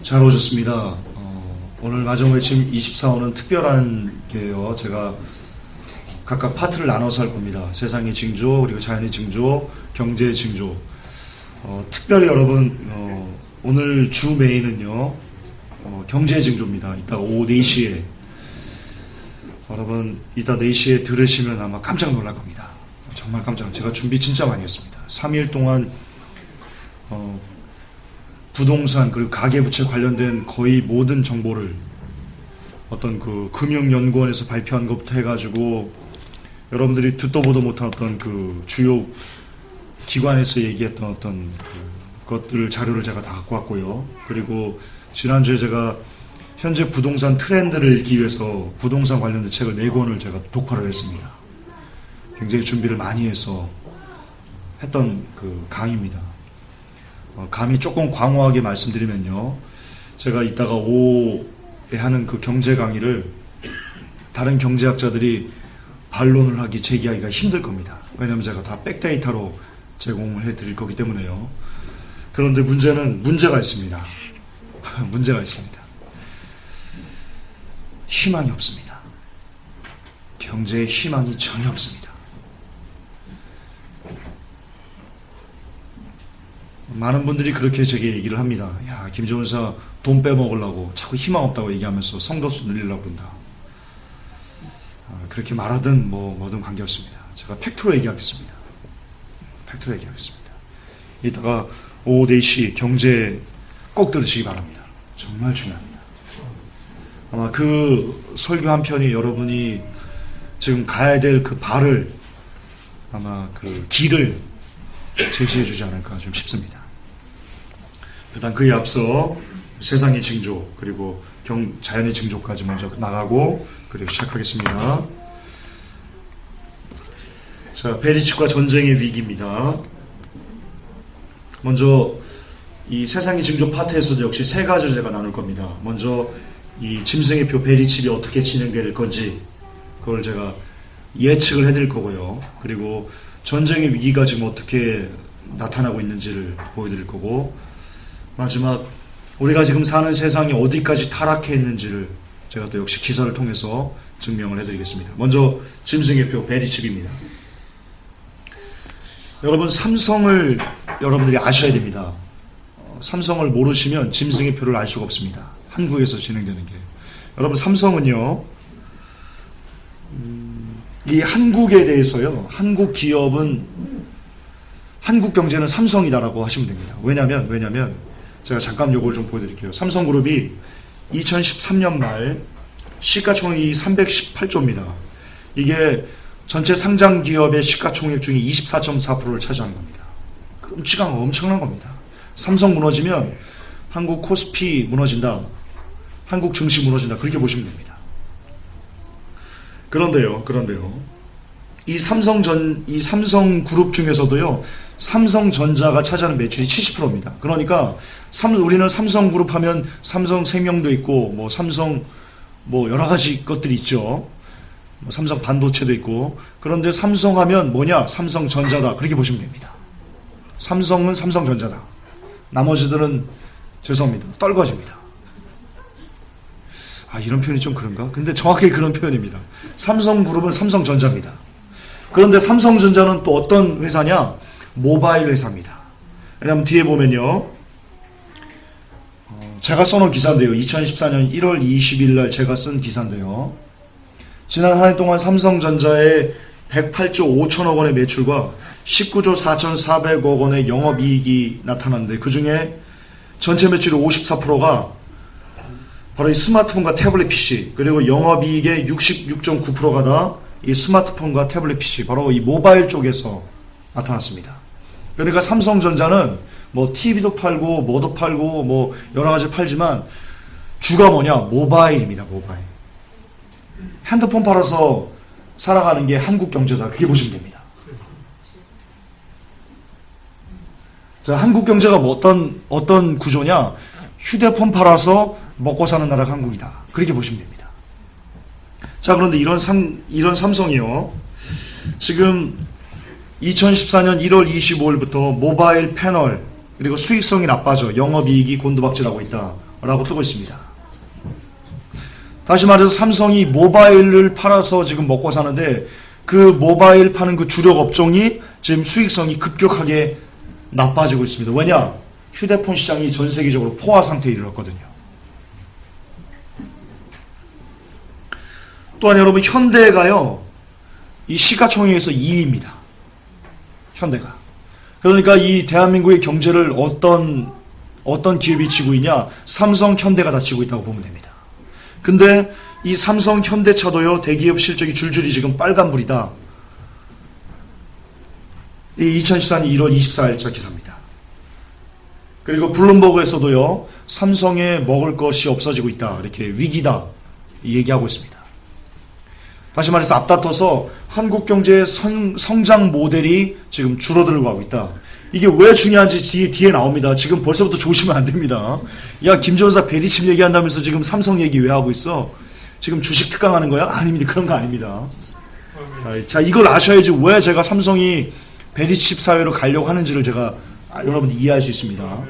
잘 오셨습니다. 오늘 마지막 외침 24호는 특별한 게요. 제가 각각 파트를 나눠서 할 겁니다. 세상의 징조, 그리고 자연의 징조, 경제의 징조. 특별히 여러분, 오늘 주 메인은요, 경제의 징조입니다. 이따가 오후 4시에. 여러분, 이따 4시에 들으시면 아마 깜짝 놀랄 겁니다. 정말 제가 준비 진짜 많이 했습니다. 3일 동안, 부동산 그리고 가계부채 관련된 거의 모든 정보를 어떤 그 금융연구원에서 발표한 것부터 해가지고 여러분들이 듣도 보도 못한 어떤 그 주요 기관에서 얘기했던 어떤 것들 자료를 제가 다 갖고 왔고요. 그리고 지난주에 제가 현재 부동산 트렌드를 읽기 위해서 부동산 관련된 책을 4권을 제가 독파를 했습니다. 굉장히 준비를 많이 해서 했던 그 강의입니다. 감히 조금 광호하게 말씀드리면요, 제가 이따가 오후에 하는 그 경제 강의를 다른 경제학자들이 반론을 하기, 제기하기가 힘들 겁니다. 왜냐하면 제가 다 백데이터로 제공을 해드릴 거기 때문에요. 그런데 문제가 있습니다. 문제가 있습니다. 희망이 없습니다. 경제에 희망이 전혀 없습니다. 많은 분들이 그렇게 제게 얘기를 합니다. 야, 김정은사 돈 빼먹으려고 자꾸 희망 없다고 얘기하면서 성도수 늘리려고 그런다. 그렇게 말하든 뭐든 관계없습니다. 제가 팩트로 얘기하겠습니다. 팩트로 얘기하겠습니다. 이따가 오후 4시 경제 꼭 들으시기 바랍니다. 정말 중요합니다. 아마 그 설교 한 편이 여러분이 지금 가야 될 그 발을, 아마 그 길을 제시해 주지 않을까 좀 싶습니다. 일단 그에 앞서 세상의 징조, 그리고 자연의 징조까지 먼저 나가고, 그리고 시작하겠습니다. 자, 베리치과 전쟁의 위기입니다. 먼저 이 세상의 징조 파트에서도 역시 3가지를 제가 나눌 겁니다. 먼저 이 짐승의 표 베리칩이 어떻게 진행될 건지 그걸 제가 예측을 해드릴 거고요. 그리고 전쟁의 위기가 지금 어떻게 나타나고 있는지를 보여드릴 거고, 마지막 우리가 지금 사는 세상이 어디까지 타락해 있는지를 제가 또 역시 기사를 통해서 증명을 해드리겠습니다. 먼저 짐승의 표 베리칩입니다. 여러분, 삼성을 여러분들이 아셔야 됩니다. 삼성을 모르시면 짐승의 표를 알 수가 없습니다. 한국에서 진행되는 게. 여러분, 삼성은요, 이 한국에 대해서요, 한국 기업은, 한국 경제는 삼성이다라고 하시면 됩니다. 왜냐면 제가 잠깐 요걸 좀 보여드릴게요. 삼성그룹이 2013년 말 시가총액이 318조입니다. 이게 전체 상장 기업의 시가총액 중에 24.4%를 차지하는 겁니다. 엄청난 겁니다. 삼성 무너지면 한국 코스피 무너진다, 한국 증시 무너진다, 그렇게 보시면 됩니다. 그런데요, 이 삼성그룹 중에서도요, 삼성전자가 차지하는 매출이 70%입니다. 그러니까 우리는 삼성그룹 하면 삼성생명도 있고, 삼성 여러 가지 것들이 있죠. 삼성 반도체도 있고. 그런데 삼성하면 뭐냐? 삼성전자다, 그렇게 보시면 됩니다. 삼성은 삼성전자다. 나머지들은 죄송합니다, 떨거집니다. 이런 표현이 좀 그런가? 근데 정확히 그런 표현입니다. 삼성그룹은 삼성전자입니다. 그런데 삼성전자는 또 어떤 회사냐? 모바일 회사입니다. 왜냐하면 뒤에 보면요, 제가 써놓은 기사인데요, 2014년 1월 20일 날 제가 쓴 기사인데요, 지난 한 해 동안 삼성전자의 108조 5천억 원의 매출과 19조 4,400억 원의 영업이익이 나타났는데, 그 중에 전체 매출의 54%가 바로 이 스마트폰과 태블릿 PC, 그리고 영업이익의 66.9%가 다 이 스마트폰과 태블릿 PC, 바로 이 모바일 쪽에서 나타났습니다. 그러니까 삼성전자는 TV도 팔고 뭐도 팔고 여러 가지 팔지만 주가 뭐냐? 모바일입니다. 모바일. 핸드폰 팔아서 살아가는 게 한국 경제다, 그렇게 보시면 됩니다. 자, 한국 경제가 어떤 구조냐? 휴대폰 팔아서 먹고 사는 나라가 한국이다, 그렇게 보시면 됩니다. 자, 그런데 이런 삼성이요, 지금 2014년 1월 25일부터 모바일 패널, 그리고 수익성이 나빠져 영업이익이 곤두박질하고 있다. 라고 뜨고 있습니다. 다시 말해서 삼성이 모바일을 팔아서 지금 먹고 사는데 그 모바일 파는 그 주력 업종이 지금 수익성이 급격하게 나빠지고 있습니다. 왜냐? 휴대폰 시장이 전 세계적으로 포화 상태에 이르렀거든요. 또한 여러분, 현대가요, 이 시가총액에서 2위입니다. 현대가. 그러니까 이 대한민국의 경제를 어떤 기업이 지고 있냐? 삼성, 현대가 다 지고 있다고 보면 됩니다. 근데 이 삼성, 현대차도요, 대기업 실적이 줄줄이 지금 빨간불이다. 이 2014년 1월 24일자 기사입니다. 그리고 블룸버그에서도요, 삼성에 먹을 것이 없어지고 있다. 이렇게 위기다. 얘기하고 있습니다. 다시 말해서 앞다퉈서 한국 경제의 성장 모델이 지금 줄어들고 가고 있다. 이게 왜 중요한지 뒤에 나옵니다. 지금 벌써부터 조심하면 안 됩니다. 야, 김전사 베리칩 얘기한다면서 지금 삼성 얘기 왜 하고 있어? 지금 주식 특강하는 거야? 아닙니다. 그런 거 아닙니다. 자, 이걸 아셔야지 왜 제가 삼성이 베리칩 사회로 가려고 하는지를 제가 여러분 이해할 수 있습니다.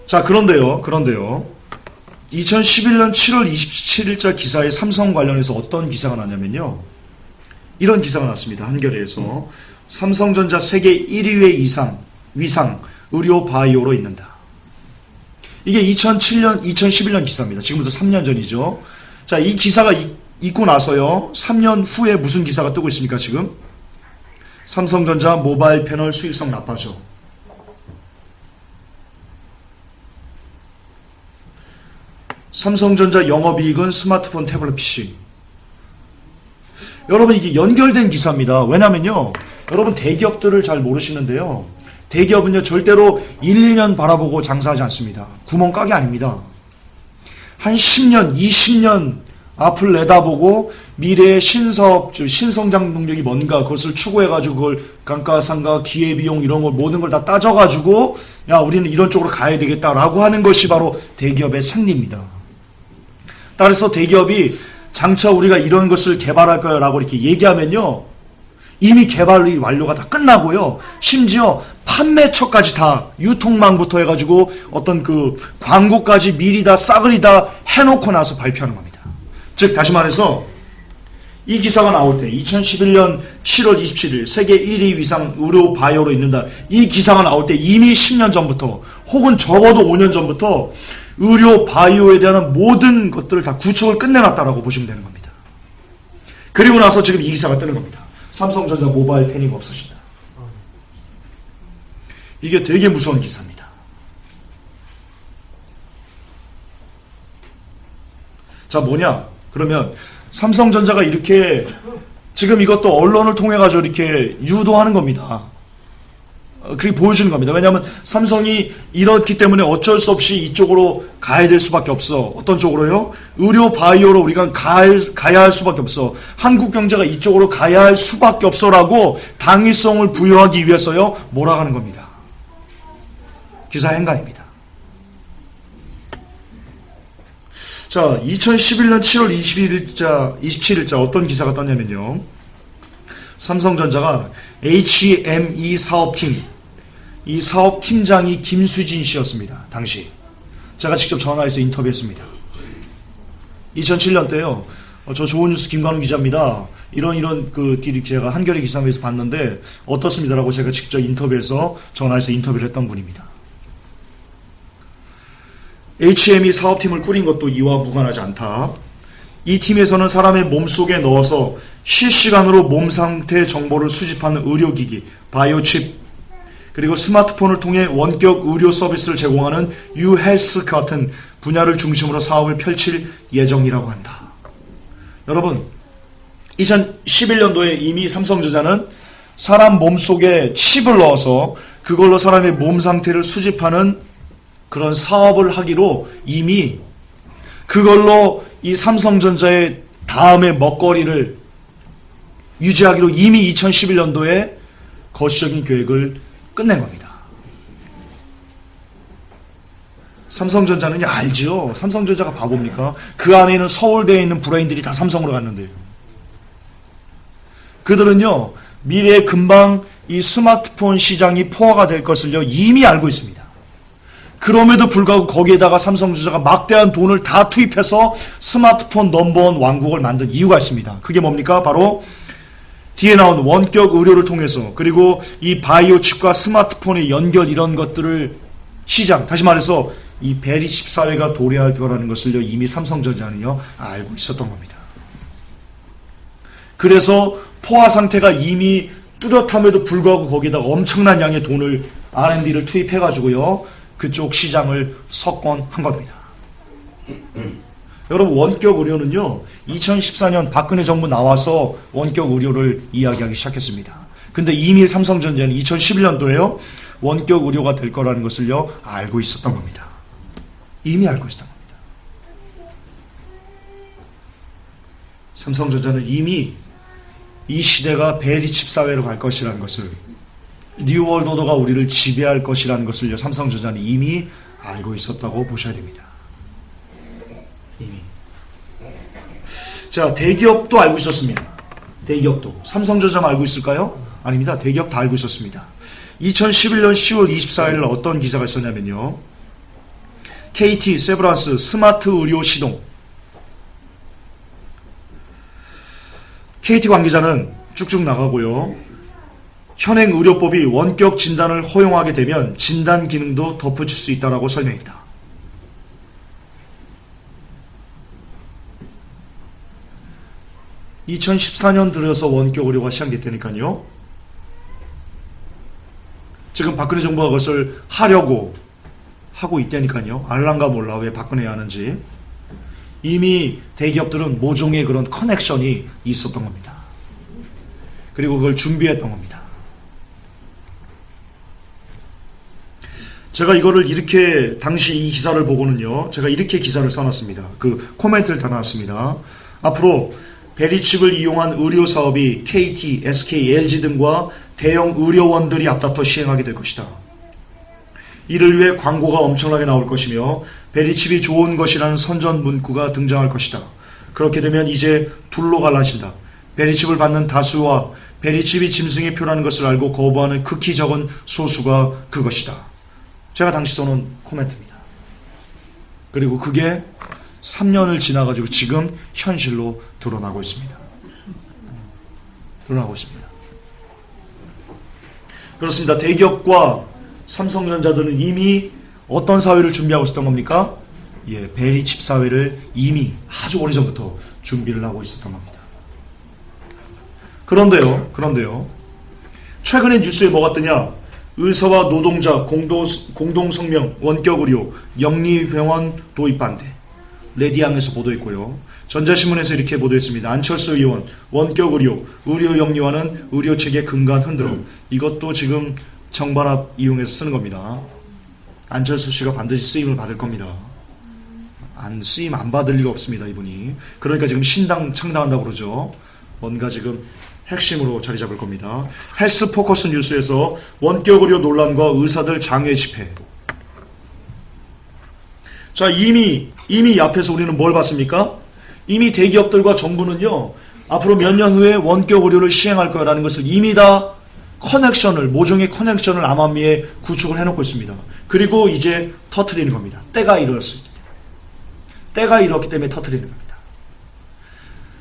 자, 그런데요. 2011년 7월 27일자 기사에 삼성 관련해서 어떤 기사가 났냐면요. 이런 기사가 났습니다. 한겨레에서. 삼성전자 세계 1위의 위상, 의료 바이오로 있는다. 이게 2011년 기사입니다. 지금부터 3년 전이죠. 자, 이 기사가 있고 나서요. 3년 후에 무슨 기사가 뜨고 있습니까, 지금? 삼성전자 모바일 패널 수익성 나빠져. 삼성전자 영업이익은 스마트폰, 태블릿 PC. 여러분, 이게 연결된 기사입니다. 왜냐면요, 여러분 대기업들을 잘 모르시는데요. 대기업은요, 절대로 1, 2년 바라보고 장사하지 않습니다. 구멍가게 아닙니다. 한 10년, 20년 앞을 내다보고 미래의 신사업, 신성장 능력이 뭔가 그것을 추구해가지고 그걸 감가상가, 기회비용 이런 걸 모든 걸 다 따져가지고 야, 우리는 이런 쪽으로 가야 되겠다라고 하는 것이 바로 대기업의 생리입니다. 따라서 대기업이 장차 우리가 이런 것을 개발할 거야 라고 이렇게 얘기하면요, 이미 개발이 완료가 다 끝나고요, 심지어 판매처까지 다 유통망부터 해가지고 어떤 그 광고까지 미리 다 싸그리 다 해놓고 나서 발표하는 겁니다. 즉 다시 말해서 이 기사가 나올 때 2011년 7월 27일 세계 1위 위상 의료 바이오로 있는다, 이 기사가 나올 때 이미 10년 전부터 혹은 적어도 5년 전부터 의료 바이오에 대한 모든 것들을 다 구축을 끝내놨다라고 보시면 되는 겁니다. 그리고 나서 지금 이 기사가 뜨는 겁니다. 삼성전자 모바일 패닉 없으신다. 이게 되게 무서운 기사입니다. 자, 뭐냐? 그러면 삼성전자가 이렇게 지금 이것도 언론을 통해 가지고 이렇게 유도하는 겁니다. 그렇게 보여주는 겁니다. 왜냐하면 삼성이 이렇기 때문에 어쩔 수 없이 이쪽으로 가야 될 수밖에 없어. 어떤 쪽으로요? 의료 바이오로 우리가 가야 할 수밖에 없어. 한국 경제가 이쪽으로 가야 할 수밖에 없어라고 당위성을 부여하기 위해서요, 몰아가는 겁니다. 기사 행간입니다. 자, 2011년 7월 27일자 어떤 기사가 떴냐면요, 삼성전자가 HME 사업팀, 이 사업팀장이 김수진 씨였습니다. 당시 제가 직접 전화해서 인터뷰했습니다. 2007년 때요, 저 좋은뉴스 김관우 기자입니다. 이런 그 제가 한겨레 기사에서 봤는데 어떻습니다라고 제가 직접 인터뷰해서 전화해서 인터뷰를 했던 분입니다. HME 사업팀을 꾸린 것도 이와 무관하지 않다. 이 팀에서는 사람의 몸속에 넣어서 실시간으로 몸 상태 정보를 수집하는 의료기기, 바이오칩, 그리고 스마트폰을 통해 원격 의료 서비스를 제공하는 유헬스 같은 분야를 중심으로 사업을 펼칠 예정이라고 한다. 여러분, 2011년도에 이미 삼성전자는 사람 몸속에 칩을 넣어서 그걸로 사람의 몸 상태를 수집하는 그런 사업을 하기로 이미 그걸로 이 삼성전자의 다음의 먹거리를 유지하기로 이미 2011년도에 거시적인 계획을 끝낸 겁니다. 삼성전자는 알죠. 삼성전자가 바보입니까? 그 안에 있는 서울대에 있는 브레인들이 다 삼성으로 갔는데요. 그들은요, 미래에 금방 이 스마트폰 시장이 포화가 될 것을요 이미 알고 있습니다. 그럼에도 불구하고 거기에다가 삼성전자가 막대한 돈을 다 투입해서 스마트폰 넘버원 왕국을 만든 이유가 있습니다. 그게 뭡니까? 바로 뒤에 나온 원격 의료를 통해서, 그리고 이 바이오 칩과 스마트폰의 연결, 이런 것들을 시장, 다시 말해서 이 베리칩 사회가 도래할 거라는 것을요, 이미 삼성전자는요 알고 있었던 겁니다. 그래서 포화 상태가 이미 뚜렷함에도 불구하고 거기다가 엄청난 양의 돈을, R&D를 투입해가지고요 그쪽 시장을 석권한 겁니다. 여러분, 원격 의료는요 2014년 박근혜 정부 나와서 원격 의료를 이야기하기 시작했습니다. 근데 이미 삼성전자는 2011년도에요 원격 의료가 될 거라는 것을요 알고 있었던 겁니다. 이미 알고 있었던 겁니다. 삼성전자는 이미 이 시대가 베리칩 사회로 갈 것이라는 것을, 뉴월드 오더가 우리를 지배할 것이라는 것을요 삼성전자는 이미 알고 있었다고 보셔야 됩니다. 이미. 자, 대기업도 알고 있었습니다. 대기업도. 삼성전자만 알고 있을까요? 아닙니다. 대기업 다 알고 있었습니다. 2011년 10월 24일 어떤 기사가 있었냐면요, KT, 세브란스 스마트 의료 시동. KT 관계자는 쭉쭉 나가고요, 현행 의료법이 원격 진단을 허용하게 되면 진단 기능도 덧붙일 수 있다라고 설명했다. (2014년) 들어서 원격 의료가 시작됐다니까요. 지금 박근혜 정부가 그것을 하려고 하고 있다니까요. 알란가 몰라 왜 박근혜 하는지. 이미 대기업들은 모종의 그런 커넥션이 있었던 겁니다. 그리고 그걸 준비했던 겁니다. 제가 이거를 이렇게, 당시 이 기사를 보고는요 제가 이렇게 기사를 써놨습니다. 그 코멘트를 달아놨습니다. 앞으로 베리칩을 이용한 의료 사업이 KT, SK, LG 등과 대형 의료원들이 앞다퉈 시행하게 될 것이다. 이를 위해 광고가 엄청나게 나올 것이며 베리칩이 좋은 것이라는 선전 문구가 등장할 것이다. 그렇게 되면 이제 둘로 갈라진다. 베리칩을 받는 다수와 베리칩이 짐승의 표라는 것을 알고 거부하는 극히 적은 소수가 그것이다. 제가 당시 써놓은 코멘트입니다. 그리고 그게 3년을 지나가지고 지금 현실로 드러나고 있습니다. 드러나고 있습니다. 그렇습니다. 대기업과 삼성전자들은 이미 어떤 사회를 준비하고 있었던 겁니까? 예, 베리칩 사회를 이미 아주 오래전부터 준비를 하고 있었던 겁니다. 그런데요, 최근에 뉴스에 뭐가 뜨냐? 의사와 노동자 공동성명 원격의료 영리병원 도입 반대. 레디앙에서 보도했고요. 전자신문에서 이렇게 보도했습니다. 안철수 의원 원격의료 의료 영리화는 의료체계 근간 흔들어. 이것도 지금 정반합 이용해서 쓰는 겁니다. 안철수 씨가 반드시 쓰임을 받을 겁니다. 쓰임 안 받을 리가 없습니다, 이분이. 그러니까 지금 신당 창당한다고 그러죠. 뭔가 지금 핵심으로 자리 잡을 겁니다. 헬스 포커스 뉴스에서 원격의료 논란과 의사들 장외 집회. 자, 이미 이 앞에서 우리는 뭘 봤습니까? 이미 대기업들과 정부는요 앞으로 몇 년 후에 원격 의료를 시행할 거라는 것을 이미 다 모종의 커넥션을 암암리에 구축을 해놓고 있습니다. 그리고 이제 터트리는 겁니다. 때가 이뤘기 때문에 터트리는 겁니다.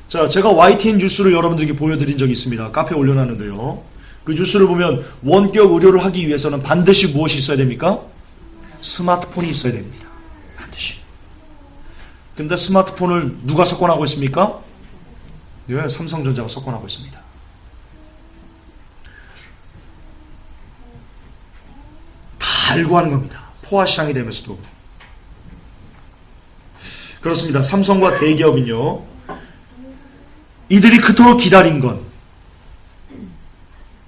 자, 제가 YTN 뉴스를 여러분들에게 보여드린 적이 있습니다. 카페에 올려놨는데요. 그 뉴스를 보면 원격 의료를 하기 위해서는 반드시 무엇이 있어야 됩니까? 스마트폰이 있어야 됩니다. 반드시. 근데 스마트폰을 누가 석권하고 있습니까? 네, 삼성전자가 석권하고 있습니다. 다 알고 하는 겁니다. 포화 시장이 되면서도. 그렇습니다. 삼성과 대기업은요, 이들이 그토록 기다린 건,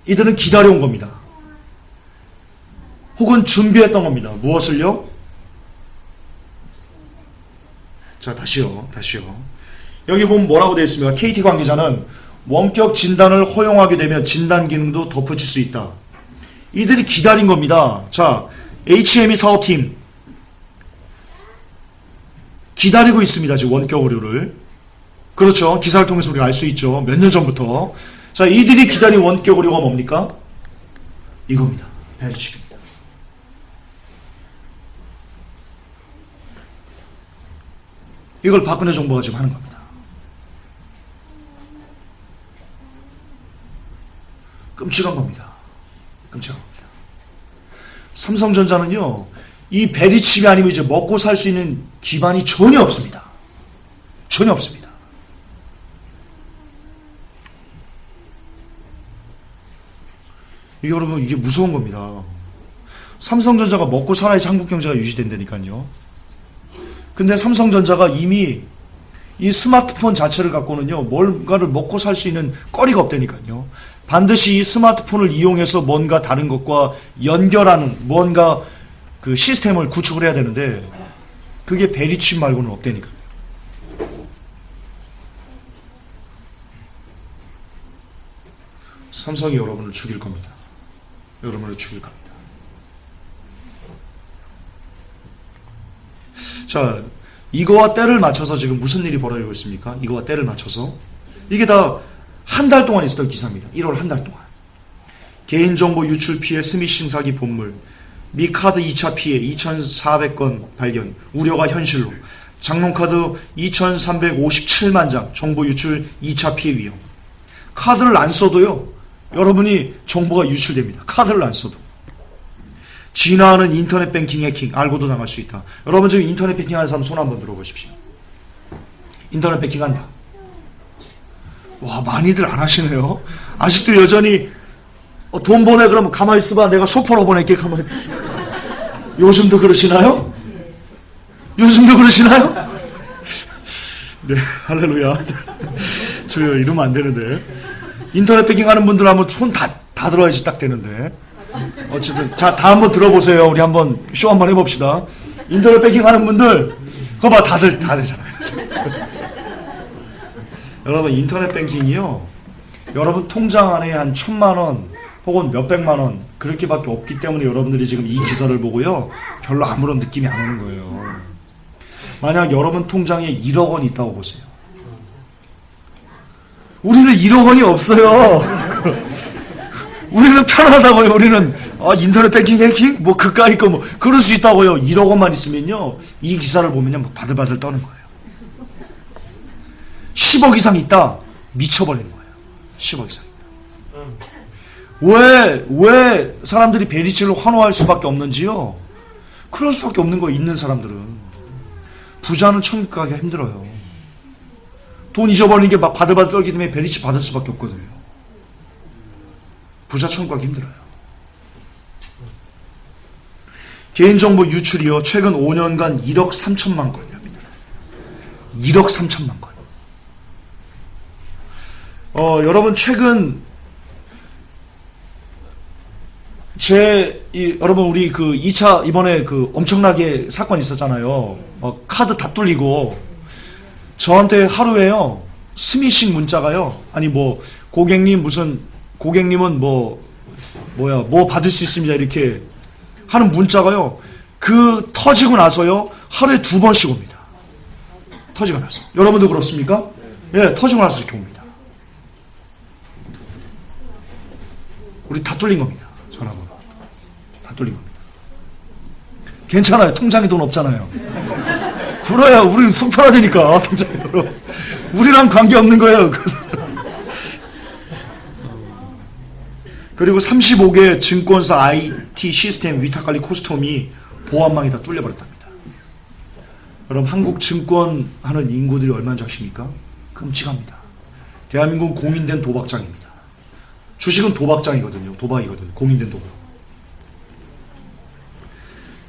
이들은 기다려온 겁니다. 혹은 준비했던 겁니다. 무엇을요? 자, 다시요. 여기 보면 뭐라고 되어 있습니까? KT 관계자는 원격 진단을 허용하게 되면 진단 기능도 덧붙일 수 있다. 이들이 기다린 겁니다. 자, HME 사업팀 기다리고 있습니다. 지금 원격 의료를. 그렇죠. 기사를 통해서 우리가 알 수 있죠. 몇 년 전부터. 자, 이들이 기다린 원격 의료가 뭡니까? 이겁니다. 베리칩입니다. 이걸 박근혜 정부가 지금 하는 겁니다. 끔찍한 겁니다. 끔찍한 겁니다. 삼성전자는요, 이 베리칩이 아니면 이제 먹고 살 수 있는 기반이 전혀 없습니다. 전혀 없습니다. 이게 여러분, 이게 무서운 겁니다. 삼성전자가 먹고 살아야지 한국 경제가 유지된다니까요. 근데 삼성전자가 이미 이 스마트폰 자체를 갖고는요, 뭔가를 먹고 살 수 있는 거리가 없다니까요. 반드시 이 스마트폰을 이용해서 뭔가 다른 것과 연결하는 뭔가 그 시스템을 구축을 해야 되는데, 그게 베리칩 말고는 없다니까요. 삼성이 여러분을 죽일 겁니다. 여러분을 죽일 겁니다. 자, 이거와 때를 맞춰서 지금 무슨 일이 벌어지고 있습니까? 이거와 때를 맞춰서. 이게 다 한 달 동안 있었던 기사입니다. 1월 한 달 동안. 개인정보 유출 피해 스미싱 사기 본물, 미 카드 2차 피해 2,400건 발견, 우려가 현실로, 장롱카드 2,357만 장, 정보 유출 2차 피해 위험. 카드를 안 써도요, 여러분이 정보가 유출됩니다. 카드를 안 써도. 진화하는 인터넷 뱅킹 해킹, 알고도 당할 수 있다. 여러분 지금 인터넷 뱅킹 하는 사람 손 한번 들어보십시오. 인터넷 뱅킹 한다. 와, 많이들 안 하시네요. 아직도 여전히 돈 보내 그러면 가만히 있어봐, 내가 소포로 보낼게. 가만히. 요즘도 그러시나요? 요즘도 그러시나요? 네, 할렐루야. 주여, 이러면 안 되는데. 인터넷 뱅킹 하는 분들 한번 손 다 들어야지 딱 되는데. 어쨌든 자, 다 한번 들어보세요. 우리 한번 쇼 한번 해봅시다. 인터넷 뱅킹 하는 분들, 그거 봐, 다들 다 되잖아요. 여러분, 인터넷 뱅킹이요, 여러분 통장 안에 한 1,000만원 혹은 몇백만원 그렇게밖에 없기 때문에 여러분들이 지금 이 기사를 보고요, 별로 아무런 느낌이 안 오는 거예요. 만약 여러분 통장에 1억 원 있다고 보세요. 우리는 1억 원이 없어요. 우리는 편하다고요. 우리는 인터넷 뱅킹 해킹? 뭐 그까이 거 뭐 그럴 수 있다고요. 1억 원만 있으면요, 이 기사를 보면요, 막 바들바들 떠는 거예요. 10억 이상 있다, 미쳐버리는 거예요. 10억 이상 있다. 왜 사람들이 베리치를 환호할 수밖에 없는지요? 그럴 수밖에 없는 거예요. 있는 사람들은. 부자는 천국 가기가 힘들어요. 돈 잊어버리는 게 막 바들바들 떨기 때문에 베리치 받을 수밖에 없거든요. 부자 천국 가기 힘들어요. 개인정보 유출이요, 최근 5년간 1억 3천만 건입니다. 1억 3천만 건. 여러분, 최근 여러분, 우리 그 2차 이번에 그 엄청나게 사건 있었잖아요. 카드 다 뚫리고, 저한테 하루에요, 스미싱 문자가요, 아니 뭐 고객님은 뭐 받을 수 있습니다, 이렇게 하는 문자가요, 그 터지고 나서요, 하루에 2번씩 옵니다. 터지고 나서. 여러분도 그렇습니까? 예, 터지고 나서 이렇게 옵니다. 우리 다 뚫린 겁니다. 전화번호 다 뚫린 겁니다. 괜찮아요. 통장에 돈 없잖아요. 그래야 우리는 속 편하다니까. 통장에 돈. 우리랑 관계없는 거예요. 그리고 35개 증권사 IT 시스템 위탁관리 코스텀이 보안망이 다 뚫려버렸답니다. 여러분, 한국 증권 하는 인구들이 얼마인지 아십니까? 끔찍합니다. 대한민국은 공인된 도박장입니다. 주식은 도박장이거든요. 도박이거든요. 공인된 도박.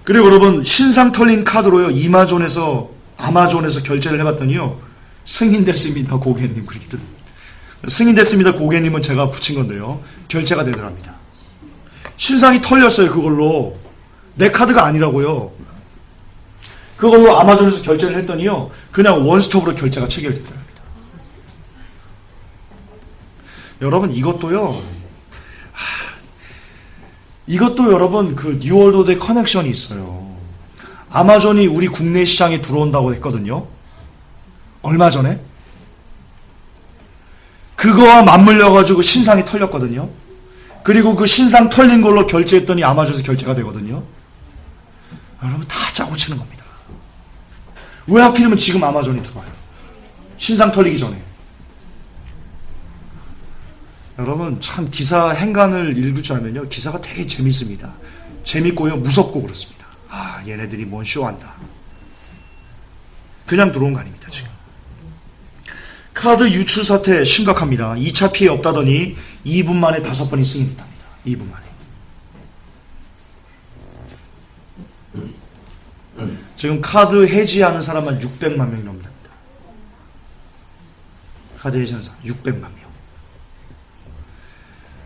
그리고 여러분, 신상 털린 카드로요, 아마존에서 결제를 해봤더니요, 승인됐습니다, 고객님. 그렇게 뜬. 승인됐습니다, 고객님은 제가 붙인 건데요, 결제가 되더랍니다. 신상이 털렸어요. 그걸로. 내 카드가 아니라고요. 그걸로 아마존에서 결제를 했더니요, 그냥 원스톱으로 결제가 체결됐더랍니다. 여러분, 이것도 여러분, 그 뉴월드의 커넥션이 있어요. 아마존이 우리 국내 시장에 들어온다고 했거든요. 얼마 전에. 그거와 맞물려가지고 신상이 털렸거든요. 그리고 그 신상 털린 걸로 결제했더니 아마존에서 결제가 되거든요. 여러분, 다 짜고 치는 겁니다. 왜 하필이면 지금 아마존이 들어와요? 신상 털리기 전에. 여러분 참 기사 행간을 읽으자면요, 기사가 되게 재밌습니다. 재밌고요, 무섭고 그렇습니다. 아, 얘네들이 뭔 쇼한다. 그냥 들어온 거 아닙니다. 지금 카드 유출 사태 심각합니다. 2차 피해 없다더니 2분 만에 5번이 승인됐답니다. 2분 만에. 지금 카드 해지하는 사람만 600만 명이 넘는답니다. 카드 해지하는 사람 600만 명.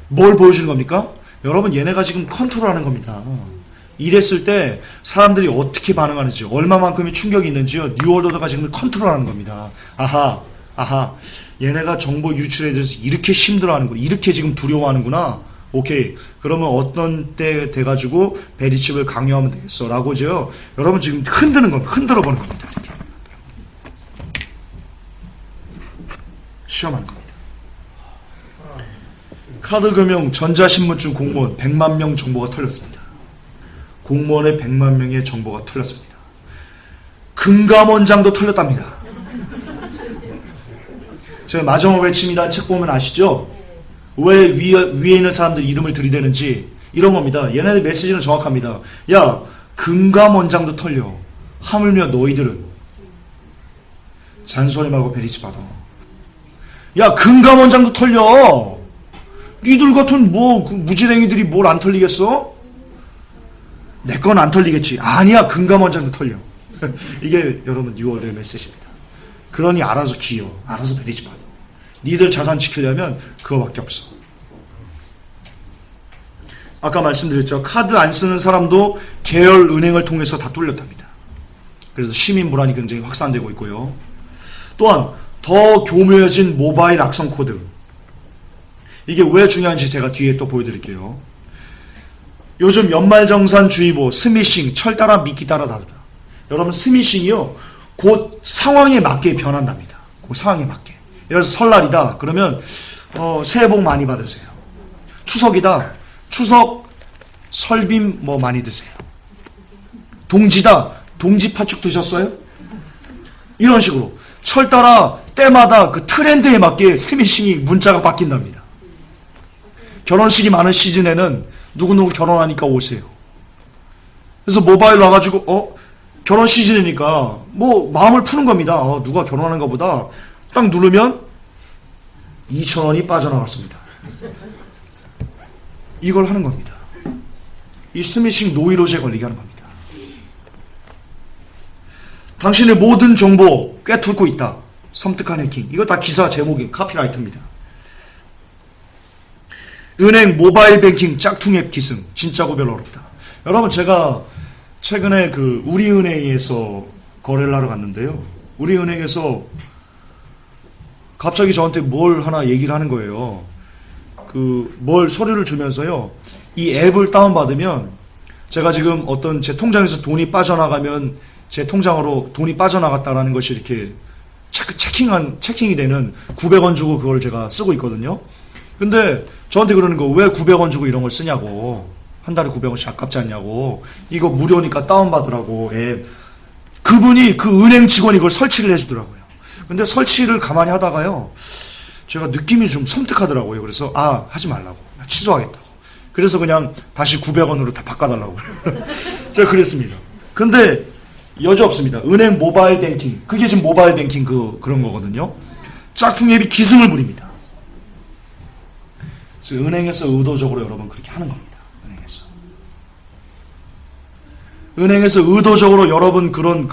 뭘 보여주는 겁니까? 여러분, 얘네가 지금 컨트롤하는 겁니다. 이랬을 때 사람들이 어떻게 반응하는지, 얼마만큼의 충격이 있는지요, 뉴월드가 지금 컨트롤하는 겁니다. 아하, 얘네가 정보 유출에 대해서 이렇게 힘들어하는구나, 이렇게 지금 두려워하는구나. 오케이, 그러면 어떤 때 돼가지고 베리칩을 강요하면 되겠어 라고죠. 여러분 지금 흔드는 겁니다. 흔들어 보는 겁니다. 이렇게. 시험하는 겁니다. 카드금융 전자신문증 공무원 100만 명 정보가 털렸습니다. 공무원의 100만 명의 정보가 털렸습니다. 금감원장도 털렸답니다. 제가 마정어 외침이라는 책 보면 아시죠? 왜 위에 있는 사람들 이름을 들이대는지 이런 겁니다. 얘네들 메시지는 정확합니다. 야, 금감원장도 털려. 하물며 너희들은 잔소리 말고 베리치 받아. 야, 금감원장도 털려. 니들 같은 무지랭이들이 뭘 안 털리겠어? 내 건 안 털리겠지. 아니야, 금감원장도 털려. 이게 여러분 뉴월드의 메시지입니다. 그러니 알아서 기여, 알아서 베리치 받아. 니들 자산 지키려면 그거밖에 없어. 아까 말씀드렸죠. 카드 안 쓰는 사람도 계열 은행을 통해서 다 뚫렸답니다. 그래서 시민 불안이 굉장히 확산되고 있고요. 또한 더 교묘해진 모바일 악성 코드. 이게 왜 중요한지 제가 뒤에 또 보여드릴게요. 요즘 연말정산주의보, 스미싱, 철따라 미끼 따라 다르다. 여러분, 스미싱이요, 곧 상황에 맞게 변한답니다. 그 상황에 맞게. 예를 들어서 설날이다. 그러면 새해 복 많이 받으세요. 추석이다. 추석 설빔 뭐 많이 드세요. 동지다. 동지 팥죽 드셨어요? 이런 식으로 철 따라 때마다 그 트렌드에 맞게 스미싱이 문자가 바뀐답니다. 결혼식이 많은 시즌에는 누구누구 결혼하니까 오세요. 그래서 모바일 와가지고 결혼 시즌이니까 뭐 마음을 푸는 겁니다. 누가 결혼하는가 보다. 딱 누르면 2,000원이 빠져나갔습니다. 이걸 하는 겁니다. 이 스미싱 노이로제 걸리게 하는 겁니다. 당신의 모든 정보 꿰뚫고 있다. 섬뜩한 해킹. 이거 다 기사 제목이 카피라이트입니다. 은행 모바일 뱅킹 짝퉁 앱 기승. 진짜고 별로 어렵다. 여러분, 제가 최근에 우리은행에서 거래를 하러 갔는데요. 우리은행에서 갑자기 저한테 뭘 하나 얘기를 하는 거예요. 뭘 서류를 주면서요. 이 앱을 다운받으면 제가 지금 어떤 제 통장에서 돈이 빠져나가면 제 통장으로 돈이 빠져나갔다라는 것이 이렇게 체킹이 되는 900원 주고 그걸 제가 쓰고 있거든요. 근데 저한테 그러는 거, 왜 900원 주고 이런 걸 쓰냐고. 한 달에 900원씩 아깝지 않냐고. 이거 무료니까 다운받으라고 앱. 그분이 그 은행 직원이 이걸 설치를 해주더라고요. 근데 설치를 가만히 하다가요, 제가 느낌이 좀 섬뜩하더라고요. 그래서 하지 말라고. 취소하겠다고. 그래서 그냥 다시 900원으로 다 바꿔달라고. 제가 그랬습니다. 근데 여지 없습니다. 은행 모바일 뱅킹. 그게 지금 모바일 뱅킹 그런 거거든요. 짝퉁 앱이 기승을 부립니다. 그래서 은행에서 의도적으로 여러분 그렇게 하는 겁니다. 은행에서 의도적으로 여러분 그런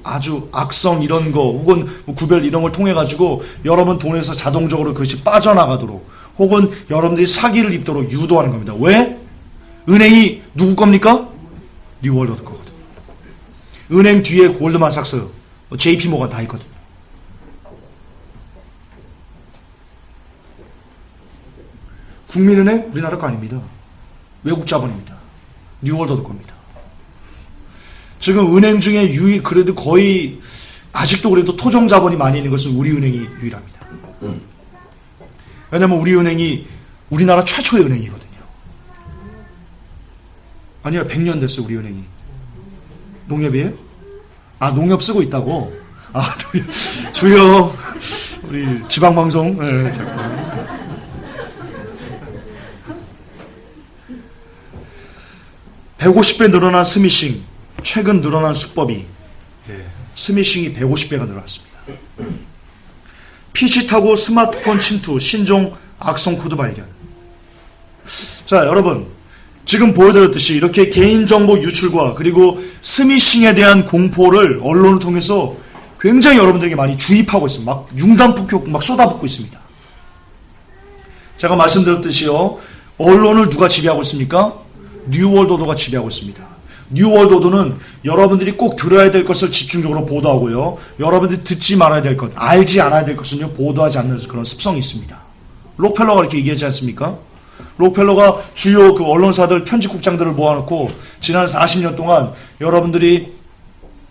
아주 악성 이런 거 혹은 구별 이런 걸 통해 가지고 여러분 돈에서 자동적으로 그것이 빠져나가도록 혹은 여러분들이 사기를 입도록 유도하는 겁니다. 왜? 은행이 누구 겁니까? 뉴월드 거거든요. 은행 뒤에 골드만삭스, JP모건 다 있거든요. 국민은행 우리나라 거 아닙니다. 외국 자본입니다. 뉴월드 겁니다. 지금 은행 중에 그래도 거의 아직도 그래도 토종 자본이 많이 있는 것은 우리은행이 유일합니다. 왜냐면 우리은행이 우리나라 최초의 은행이거든요. 아니요, 100년 됐어요. 우리은행이. 농협이에요? 농협 쓰고 있다고? 주요, 우리 지방방송, 네, 잠깐. (150배) 늘어난 스미싱, 최근 늘어난 수법이, 스미싱이 150배가 늘어났습니다. PC 타고 스마트폰 침투, 신종 악성 코드 발견. 자, 여러분, 지금 보여드렸듯이 이렇게 개인정보 유출과 그리고 스미싱에 대한 공포를 언론을 통해서 굉장히 여러분들에게 많이 주입하고 있습니다. 막 융단폭격 막 쏟아붓고 있습니다. 제가 말씀드렸듯이요, 언론을 누가 지배하고 있습니까? 뉴월드오더가 지배하고 있습니다. 뉴월드오더는 여러분들이 꼭 들어야 될 것을 집중적으로 보도하고요, 여러분들이 듣지 말아야 될 것, 알지 않아야 될 것은요 보도하지 않는 그런 습성이 있습니다. 록펠러가 이렇게 얘기하지 않습니까? 록펠러가 주요 그 언론사들 편집국장들을 모아놓고 지난 40년 동안 여러분들이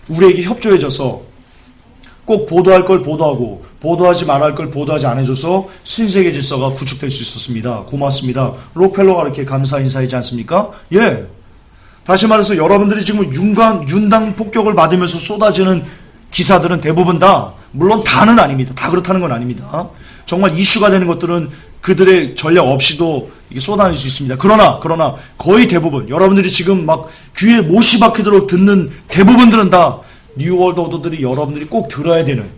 우리에게 협조해줘서 꼭 보도할 걸 보도하고 보도하지 말아야 할 걸 보도하지 않아줘서 신세계 질서가 구축될 수 있었습니다. 고맙습니다. 록펠러가 이렇게 감사 인사하지 않습니까? 예. 다시 말해서 여러분들이 지금 윤당 폭격을 받으면서 쏟아지는 기사들은 대부분 다, 물론 다는 아닙니다. 다 그렇다는 건 아닙니다. 정말 이슈가 되는 것들은 그들의 전략 없이도 이게 쏟아낼 수 있습니다. 그러나 거의 대부분 여러분들이 지금 막 귀에 못이 박히도록 듣는 대부분들은 다 뉴월드 오더들이 여러분들이 꼭 들어야 되는,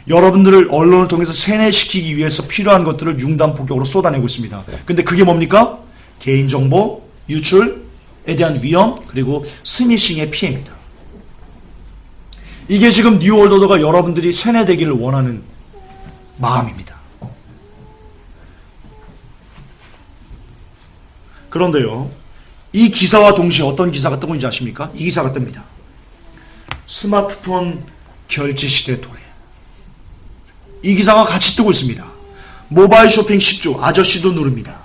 여러분들을 언론을 통해서 세뇌시키기 위해서 필요한 것들을 융단폭격으로 쏟아내고 있습니다. 근데 그게 뭡니까? 개인정보 유출에 대한 위험, 그리고 스미싱의 피해입니다. 이게 지금 뉴월드 오더가 여러분들이 세뇌되기를 원하는 마음입니다. 그런데요, 이 기사와 동시에 어떤 기사가 뜨고 있는지 아십니까? 이 기사가 뜹니다. 스마트폰 결제 시대 도래. 이 기사가 같이 뜨고 있습니다. 모바일 쇼핑 10조, 아저씨도 누릅니다.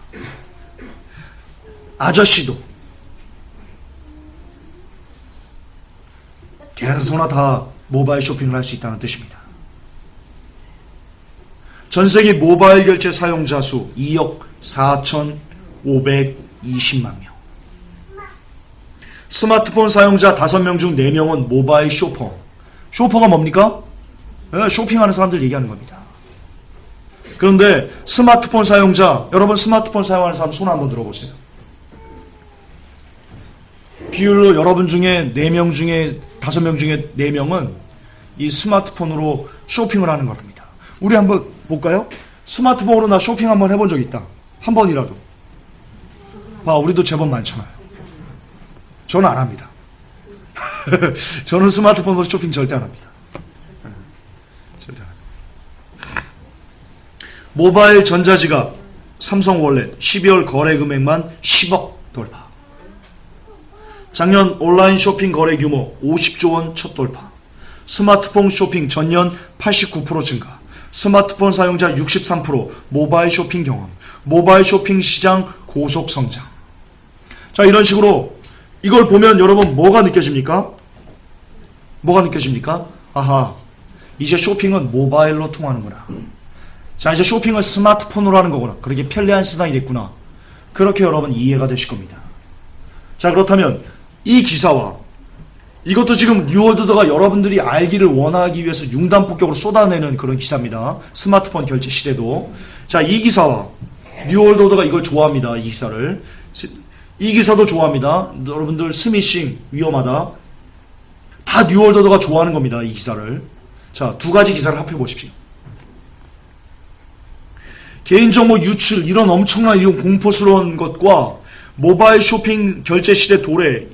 아저씨도. 개소나 다 모바일 쇼핑을 할 수 있다는 뜻입니다. 전세계 모바일 결제 사용자 수 2억 4,520만 명. 스마트폰 사용자 5명 중 4명은 모바일 쇼퍼. 쇼퍼가 뭡니까? 쇼핑하는 사람들 얘기하는 겁니다. 그런데 스마트폰 사용자, 여러분 스마트폰 사용하는 사람 손 한번 들어보세요. 비율로 여러분 중에 4명 중에 5명 중에 4명은 이 스마트폰으로 쇼핑을 하는 겁니다. 우리 한번 볼까요? 스마트폰으로 나 쇼핑 한번 해본 적 있다. 한 번이라도. 봐, 우리도 제법 많잖아요. 저는 안 합니다. 저는 스마트폰으로 쇼핑 절대 안 합니다. 절대 안 합니다. 모바일 전자지갑 삼성 월렛 12월 거래 금액만 10억 돌파. 작년 온라인 쇼핑 거래 규모 50조 원 첫 돌파. 스마트폰 쇼핑 전년 89% 증가. 스마트폰 사용자 63% 모바일 쇼핑 경험. 모바일 쇼핑 시장 고속 성장. 자, 이런 식으로 이걸 보면 여러분 뭐가 느껴집니까? 뭐가 느껴집니까? 아하, 이제 쇼핑은 모바일로 통하는구나. 자, 이제 쇼핑은 스마트폰으로 하는 거구나. 그렇게 편리한 수단이 됐구나. 그렇게 여러분 이해가 되실 겁니다. 자, 그렇다면 이 기사와 이것도 지금 뉴월드오더가 여러분들이 알기를 원하기 위해서 융단폭격으로 쏟아내는 그런 기사입니다. 스마트폰 결제 시대도. 자, 이 기사와 뉴월드오더가 이걸 좋아합니다. 이 기사를. 이 기사도 좋아합니다. 여러분들 스미싱 위험하다. 다 뉴월드오더가 좋아하는 겁니다. 이 기사를. 자, 두 가지 기사를 합해 보십시오. 개인정보 유출, 이런 엄청난 이런 공포스러운 것과 모바일 쇼핑 결제 시대 도래,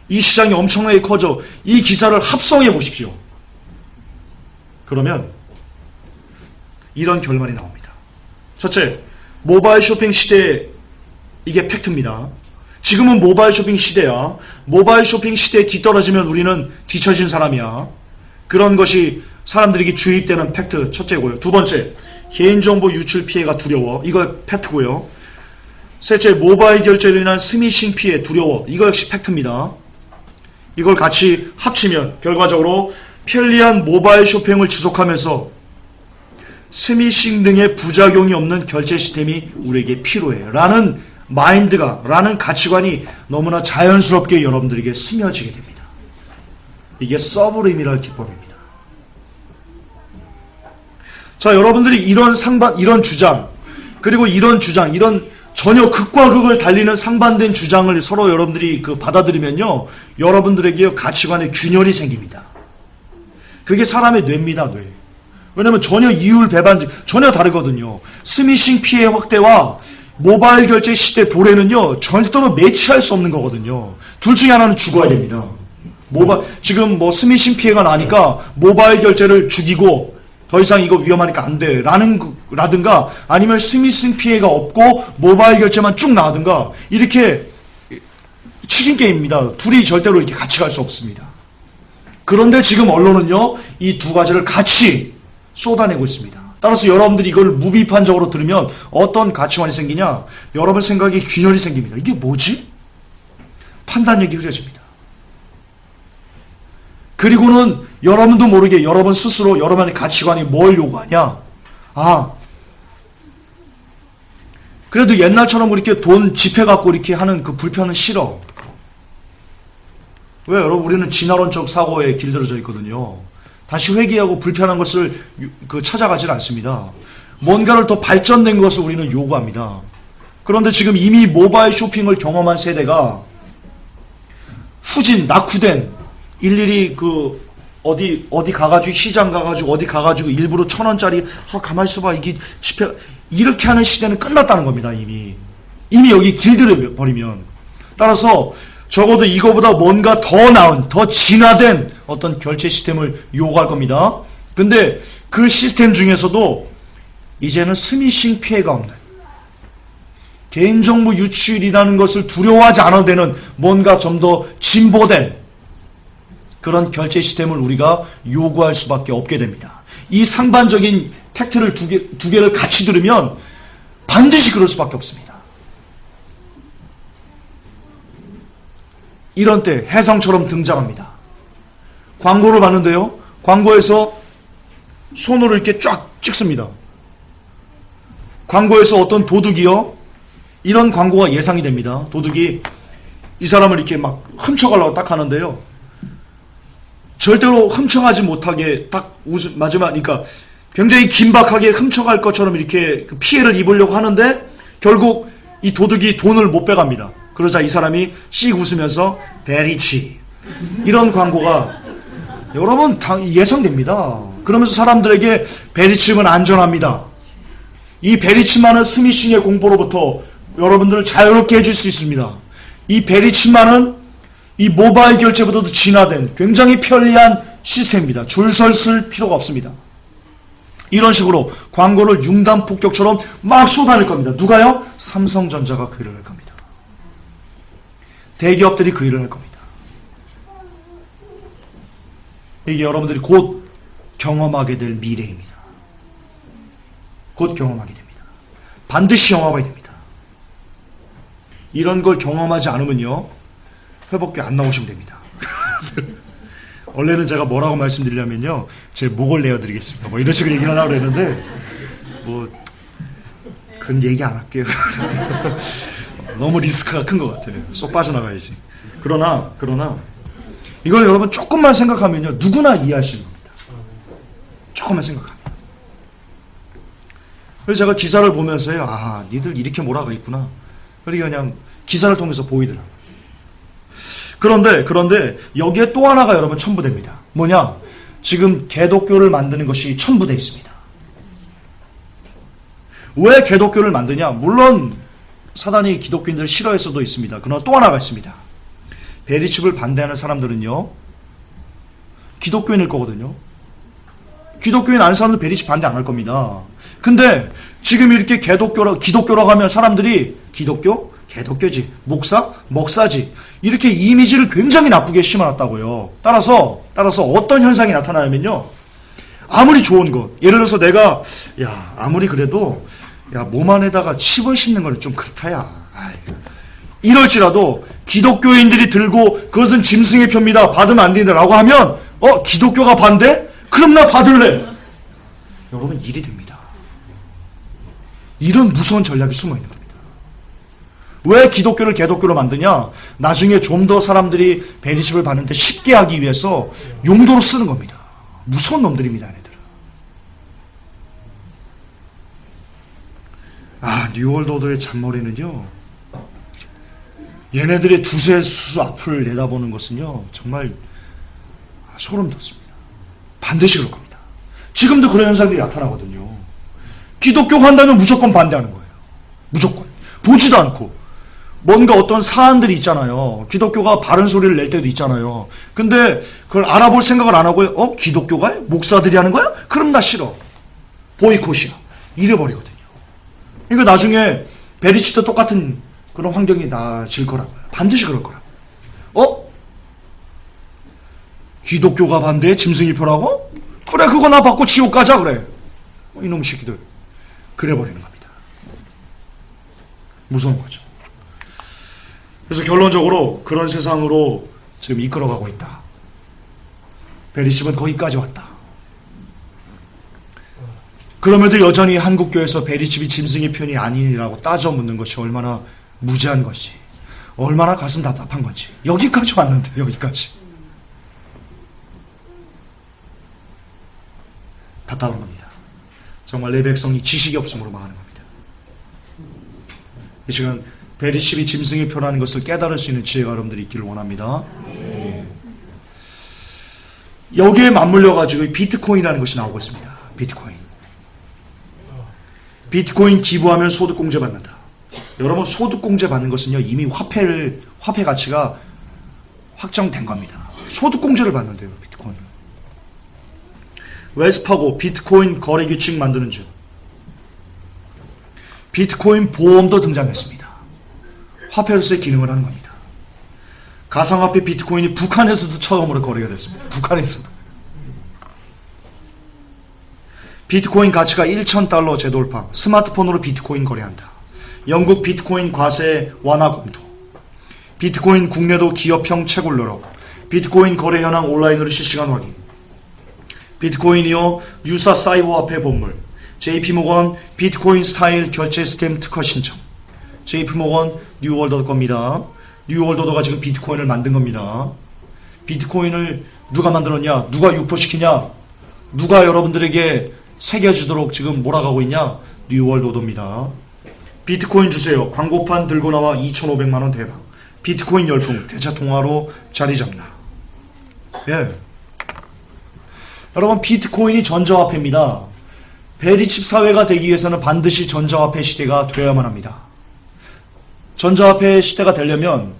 이 시장이 엄청나게 커져, 이 기사를 합성해 보십시오. 그러면 이런 결말이 나옵니다. 첫째, 모바일 쇼핑 시대, 이게 팩트입니다. 지금은 모바일 쇼핑 시대야. 모바일 쇼핑 시대에 뒤떨어지면 우리는 뒤처진 사람이야. 그런 것이 사람들에게 주입되는 팩트 첫째고요. 두 번째, 개인정보 유출 피해가 두려워. 이거 팩트고요. 셋째, 모바일 결제로 인한 스미싱 피해 두려워. 이거 역시 팩트입니다. 이걸 같이 합치면 결과적으로 편리한 모바일 쇼핑을 지속하면서 스미싱 등의 부작용이 없는 결제 시스템이 우리에게 필요해 라는 마인드가, 라는 가치관이 너무나 자연스럽게 여러분들에게 스며지게 됩니다. 이게 서브리미널 기법입니다. 자, 여러분들이 이런 주장, 그리고 이런 전혀 극과 극을 달리는 상반된 주장을 서로 여러분들이 받아들이면요, 여러분들에게 가치관의 균열이 생깁니다. 그게 사람의 뇌입니다, 뇌. 왜냐면 전혀 이율 배반, 전혀 다르거든요. 스미싱 피해 확대와 모바일 결제 시대 도래는요, 절대로 매치할 수 없는 거거든요. 둘 중에 하나는 죽어야 됩니다. 지금 스미싱 피해가 나니까 모바일 결제를 죽이고 더 이상 이거 위험하니까 안 돼. 라든가 아니면 스미싱 피해가 없고 모바일 결제만 쭉 나가든가 이렇게 치킨 게임입니다. 둘이 절대로 이렇게 같이 갈 수 없습니다. 그런데 지금 언론은요, 이 두 가지를 같이 쏟아내고 있습니다. 따라서 여러분들이 이걸 무비판적으로 들으면 어떤 가치관이 생기냐? 여러분 생각에 균열이 생깁니다. 이게 뭐지? 판단력이 흐려집니다. 그리고는 여러분도 모르게 여러분 스스로 여러분의 가치관이 뭘 요구하냐? 그래도 옛날처럼 이렇게 돈 지폐 갖고 이렇게 하는 그 불편은 싫어. 왜? 여러분, 우리는 진화론적 사고에 길들여져 있거든요. 다시 회귀하고 불편한 것을 찾아가질 않습니다. 뭔가를 더 발전된 것을 우리는 요구합니다. 그런데 지금 이미 모바일 쇼핑을 경험한 세대가 낙후된, 일일이 어디 가가지고, 시장 가가지고, 어디 가가지고, 일부러 1,000원짜리, 가만히 있어봐, 이게 이렇게 하는 시대는 끝났다는 겁니다, 이미. 여기 길들여 버리면. 따라서, 적어도 이거보다 뭔가 더 나은, 더 진화된 어떤 결제 시스템을 요구할 겁니다. 근데 그 시스템 중에서도 이제는 스미싱 피해가 없는, 개인정보 유출이라는 것을 두려워하지 않아도 되는 뭔가 좀 더 진보된 그런 결제 시스템을 우리가 요구할 수밖에 없게 됩니다. 이 상반적인 팩트를 두 개를 같이 들으면 반드시 그럴 수밖에 없습니다. 이런 때 해성처럼 등장합니다. 광고를 봤는데요, 광고에서 손으로 이렇게 쫙 찍습니다. 광고에서 어떤 도둑이요, 이런 광고가 예상이 됩니다. 도둑이 이 사람을 이렇게 막 훔쳐가려고 딱 하는데요, 절대로 훔쳐가지 못하게 딱 마지막, 그러니까 굉장히 긴박하게 훔쳐갈 것처럼 이렇게 피해를 입으려고 하는데 결국 이 도둑이 돈을 못 빼갑니다. 그러자 이 사람이 씩 웃으면서 베리치, 이런 광고가 여러분 예상됩니다. 그러면서 사람들에게 베리칩은 안전합니다. 이 베리칩만은 스미싱의 공포로부터 여러분들을 자유롭게 해줄 수 있습니다. 이 베리칩만은 이 모바일 결제보다도 진화된 굉장히 편리한 시스템입니다. 줄 설 필요가 없습니다. 이런 식으로 광고를 융단 폭격처럼 막 쏟아낼 겁니다. 누가요? 삼성전자가 그 일을 할 겁니다. 대기업들이 그 일을 할 겁니다. 이게 여러분들이 곧 경험하게 될 미래입니다. 곧 경험하게 됩니다. 반드시 경험하게 됩니다. 이런 걸 경험하지 않으면요, 회복기 안 나오시면 됩니다. 원래는 제가 뭐라고 말씀드리려면요, 제 목을 내어드리겠습니다. 뭐 이런 식으로 얘기를 하려고 했는데, 그건 얘기 안 할게요. 너무 리스크가 큰 것 같아요. 쏙 빠져나가야지. 그러나, 이걸 여러분 조금만 생각하면요, 누구나 이해할 수 있는 겁니다. 조금만 생각하면. 그래서 제가 기사를 보면서요, 니들 이렇게 몰아가 있구나. 그냥 기사를 통해서 보이더라고요. 그런데 여기에 또 하나가 여러분 첨부됩니다. 뭐냐? 지금 개독교를 만드는 것이 첨부되어 있습니다. 왜 개독교를 만드냐? 물론 사단이 기독교인들을 싫어할 수도 있습니다. 그러나 또 하나가 있습니다. 베리칩을 반대하는 사람들은요, 기독교인일 거거든요. 기독교인 아는 사람들 베리칩 반대 안 할 겁니다. 근데 지금 이렇게 기독교라고 하면 사람들이 기독교? 개독교지. 목사? 먹사지. 이렇게 이미지를 굉장히 나쁘게 심어놨다고요. 따라서 어떤 현상이 나타나냐면요, 아무리 좋은 것, 예를 들어서 내가 아무리 그래도 몸 안에다가 칩을 심는 거는 좀 그렇다야. 이럴지라도 기독교인들이 들고 그것은 짐승의 표입니다, 받으면 안 된다라고 하면 기독교가 반대? 그럼 나 받을래. 여러분, 일이 됩니다. 이런 무서운 전략이 숨어있는 겁니다. 왜 기독교를 개독교로 만드냐? 나중에 좀 더 사람들이 베리십을 받는데 쉽게 하기 위해서 용도로 쓰는 겁니다. 무서운 놈들입니다, 얘네들은. 뉴월드 오더의 잔머리는요, 얘네들의 두세 수수 앞을 내다보는 것은요, 정말 소름 돋습니다. 반드시 그럴 겁니다. 지금도 그런 현상들이 나타나거든요. 기독교가 한다면 무조건 반대하는 거예요. 무조건. 보지도 않고. 뭔가 어떤 사안들이 있잖아요. 기독교가 바른 소리를 낼 때도 있잖아요. 근데 그걸 알아볼 생각을 안 하고, 기독교가 목사들이 하는 거야? 그럼 나 싫어. 보이콧이야. 이래버리거든요. 그러니까 나중에 베리칩도 똑같은 그런 환경이 나질 거라고요. 반드시 그럴 거라고. 기독교가 반대해 짐승이 표라고? 그래, 그거 나 받고 지옥 가자, 그래. 이놈의 새끼들. 그래 버리는 겁니다. 무서운 거죠. 그래서 결론적으로 그런 세상으로 지금 이끌어가고 있다. 베리십은 거기까지 왔다. 그럼에도 여전히 한국교회에서 베리칩이 짐승의 편이 아니라고 따져 묻는 것이 얼마나 무지한 것이, 얼마나 가슴 답답한 건지. 여기까지 왔는데, 여기까지. 답답한 겁니다. 정말 내 백성이 지식이 없음으로 망하는 겁니다. 이 시간 베리십이 짐승의 표라는 것을 깨달을 수 있는 지혜가 여러분들이 있기를 원합니다. 예. 여기에 맞물려가지고 비트코인이라는 것이 나오고 있습니다. 비트코인 기부하면 소득공제 받는다. 여러분, 소득공제 받는 것은요, 이미 화폐 가치가 확정된 겁니다. 소득공제를 받는데요, 비트코인. 웰스파고 비트코인 거래 규칙 만드는 중. 비트코인 보험도 등장했습니다. 화폐로서의 기능을 하는 겁니다. 가상화폐 비트코인이 북한에서도 처음으로 거래가 됐습니다. 북한에서도. 비트코인 가치가 1,000달러 재돌파. 스마트폰으로 비트코인 거래한다. 영국 비트코인 과세 완화 검토. 비트코인 국내도 기업형 채굴 노력. 비트코인 거래 현황 온라인으로 실시간 확인. 비트코인이요 유사 사이버 화폐 본물. JP모건 비트코인 스타일 결제 시스템 특허 신청. JP모건 뉴월드 겁니다. 뉴월드 오더가 지금 비트코인을 만든 겁니다. 비트코인을 누가 만들었냐? 누가 유포시키냐? 누가 여러분들에게 새겨주도록 지금 몰아가고 있냐? 뉴월드 오더입니다. 비트코인 주세요. 광고판 들고 나와 2,500만원 대박. 비트코인 열풍 대차통화로 자리 잡나. 예. 여러분, 비트코인이 전자화폐입니다. 베리칩 사회가 되기 위해서는 반드시 전자화폐 시대가 되어야만 합니다. 전자화폐 시대가 되려면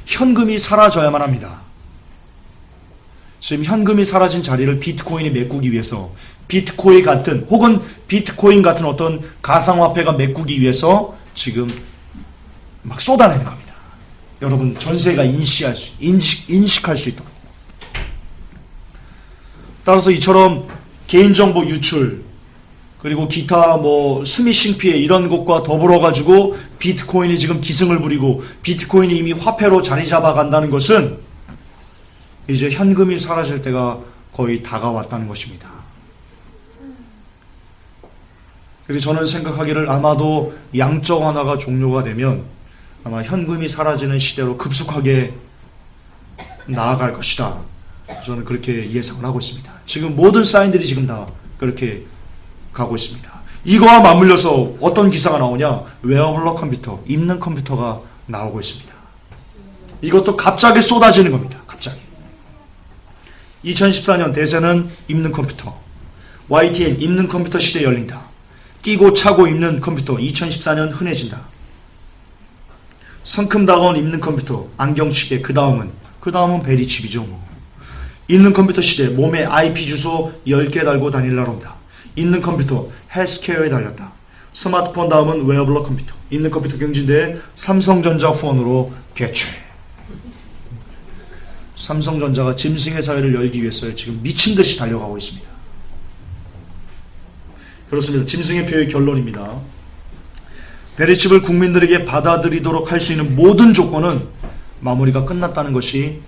현금이 사라져야만 합니다. 지금 현금이 사라진 자리를 비트코인이 메꾸기 위해서 비트코인 같은 혹은 비트코인 같은 어떤 가상화폐가 메꾸기 위해서 지금 막 쏟아내는 겁니다. 여러분, 전세가 인식할 수 있도록. 따라서 이처럼 개인정보 유출 그리고 기타 스미싱 피해 이런 것과 더불어 가지고 비트코인이 지금 기승을 부리고 비트코인이 이미 화폐로 자리 잡아간다는 것은 이제 현금이 사라질 때가 거의 다가왔다는 것입니다. 그래서 저는 생각하기를 아마도 양적 완화가 종료가 되면 아마 현금이 사라지는 시대로 급속하게 나아갈 것이다. 저는 그렇게 예상을 하고 있습니다. 지금 모든 사인들이 지금 다 그렇게 가고 있습니다. 이거와 맞물려서 어떤 기사가 나오냐? 웨어블러 컴퓨터, 입는 컴퓨터가 나오고 있습니다. 이것도 갑자기 쏟아지는 겁니다. 갑자기. 2014년 대세는 입는 컴퓨터. YTN 입는 컴퓨터 시대 열린다. 끼고 차고 입는 컴퓨터 2014년 흔해진다. 성큼 다가온 입는 컴퓨터, 안경시계, 그 다음은 베리칩이죠. 입는 컴퓨터 시대, 몸에 IP 주소 10개 달고 다닐 날 온다. 입는 컴퓨터, 헬스케어에 달렸다. 스마트폰 다음은 웨어블러 컴퓨터. 입는 컴퓨터 경진대회 삼성전자 후원으로 개최. 삼성전자가 짐승의 사회를 열기 위해서 지금 미친듯이 달려가고 있습니다. 그렇습니다. 짐승의 표의 결론입니다. 베리칩을 국민들에게 받아들이도록 할 수 있는 모든 조건은 마무리가 끝났다는 것이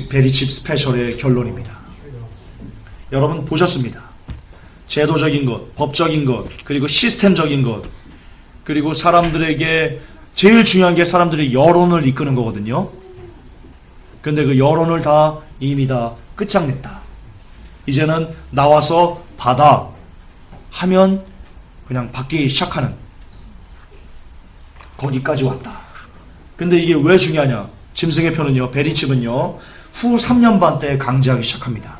베리칩 스페셜의 결론입니다. 여러분 보셨습니다. 제도적인 것, 법적인 것, 그리고 시스템적인 것, 그리고 사람들에게 제일 중요한 게 사람들이 여론을 이끄는 거거든요. 근데 그 여론을 다 이미 다 끝장냈다. 이제는 나와서 받아 하면 그냥 받기 시작하는, 거기까지 왔다. 근데 이게 왜 중요하냐? 짐승의 표는요, 베리칩은요, 후 3년 반 때 강제하기 시작합니다.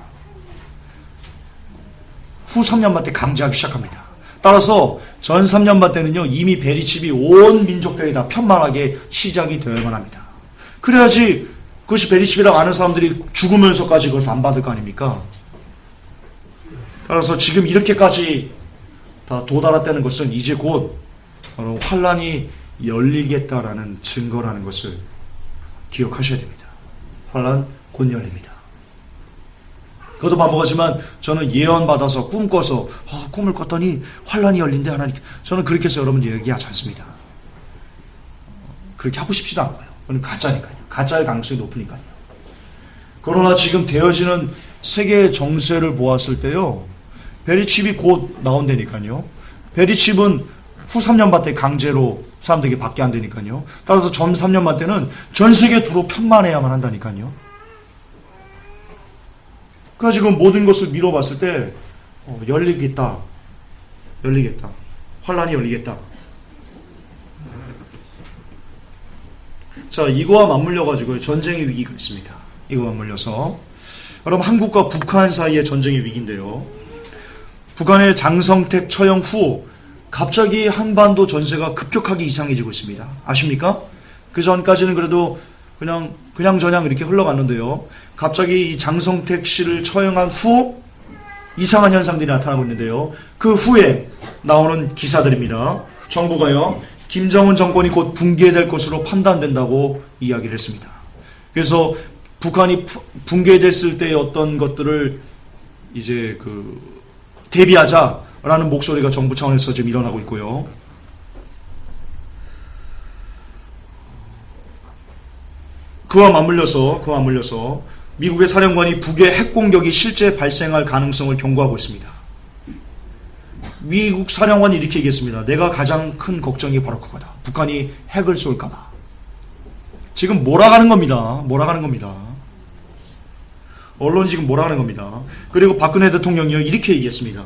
후 3년 반 때 강제하기 시작합니다. 따라서 전 3년 반 때는요, 이미 베리칩이 온 민족들에 다 편만하게 시작이 되어야만 합니다. 그래야지 그것이 베리칩이라고 아는 사람들이 죽으면서까지 그걸 안 받을 거 아닙니까? 따라서 지금 이렇게까지 다 도달했다는 것은 이제 곧 환란이 열리겠다라는 증거라는 것을 기억하셔야 됩니다. 환란 곧 열립니다. 그것도 반복하지만 저는 예언받아서 꿈 꿔서 꿈을 꿨더니 환란이 열린대 하나님. 저는 그렇게 해서 여러분 얘기하지 않습니다. 그렇게 하고 싶지도 않고요. 그건 가짜니까요. 가짜의 가능성이 높으니까요. 그러나 지금 되어지는 세계 정세를 보았을 때요, 베리칩이 곧 나온다니까요. 베리칩은 후 3년 반 때 강제로 사람들에게 받게 한다니까요. 따라서 전 3년 반 때는 전 세계 두루 편만해야만 한다니까요. 그러니까 지금 모든 것을 미뤄봤을 때 열리겠다. 환란이 열리겠다. 자, 이거와 맞물려 가지고 전쟁의 위기가 있습니다. 이거와 맞물려서 여러분, 한국과 북한 사이의 전쟁의 위기인데요. 북한의 장성택 처형 후 갑자기 한반도 전세가 급격하게 이상해지고 있습니다. 아십니까? 그 전까지는 그래도 그냥 이렇게 흘러갔는데요. 갑자기 이 장성택 씨를 처형한 후 이상한 현상들이 나타나고 있는데요. 그 후에 나오는 기사들입니다. 정부가요, 김정은 정권이 곧 붕괴될 것으로 판단된다고 이야기를 했습니다. 그래서 북한이 붕괴됐을 때의 어떤 것들을 이제 대비하자라는 목소리가 정부 차원에서 지금 일어나고 있고요. 그와 맞물려서 미국의 사령관이 북의 핵 공격이 실제 발생할 가능성을 경고하고 있습니다. 미국 사령관이 이렇게 얘기했습니다. 내가 가장 큰 걱정이 바로 그거다. 북한이 핵을 쏠까봐. 지금 몰아가는 겁니다. 언론이 지금 몰아가는 겁니다. 그리고 박근혜 대통령이 이렇게 얘기했습니다.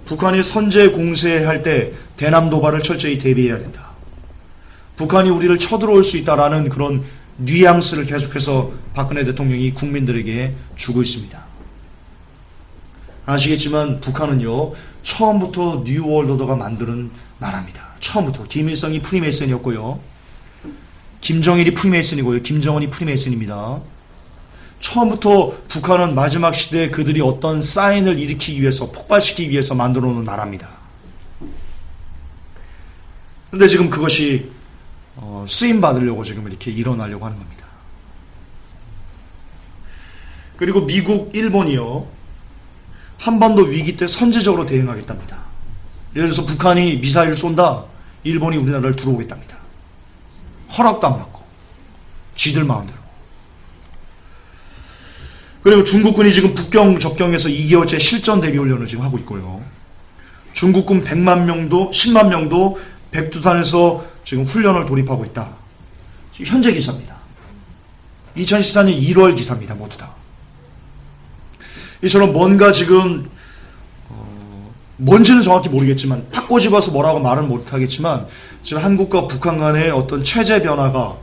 북한이 선제 공세할 때 대남 도발을 철저히 대비해야 된다. 북한이 우리를 쳐들어올 수 있다라는 그런 뉘앙스를 계속해서 박근혜 대통령이 국민들에게 주고 있습니다. 아시겠지만 북한은요, 처음부터 뉴월드 오더가 만드는 나라입니다. 처음부터 김일성이 프리메이슨이었고요, 김정일이 프리메이슨이고요, 김정은이 프리메이슨입니다. 처음부터 북한은 마지막 시대에 그들이 어떤 사인을 일으키기 위해서, 폭발시키기 위해서 만들어 놓은 나라입니다. 근데 지금 그것이 쓰임 받으려고 지금 이렇게 일어나려고 하는 겁니다. 그리고 미국, 일본이요, 한반도 위기 때 선제적으로 대응하겠답니다. 예를 들어서 북한이 미사일을 쏜다, 일본이 우리나라를 들어오겠답니다. 허락도 안 받고 지들 마음대로. 그리고 중국군이 지금 북경 접경에서 2개월째 실전 대비 훈련을 지금 하고 있고요. 중국군 100만 명도 10만 명도 백두산에서 지금 훈련을 돌입하고 있다. 지금 현재 기사입니다. 2014년 1월 기사입니다. 모두 다. 이처럼 뭔가 지금 뭔지는 정확히 모르겠지만, 탁 꼬집어서 뭐라고 말은 못하겠지만, 지금 한국과 북한 간의 어떤 체제 변화가,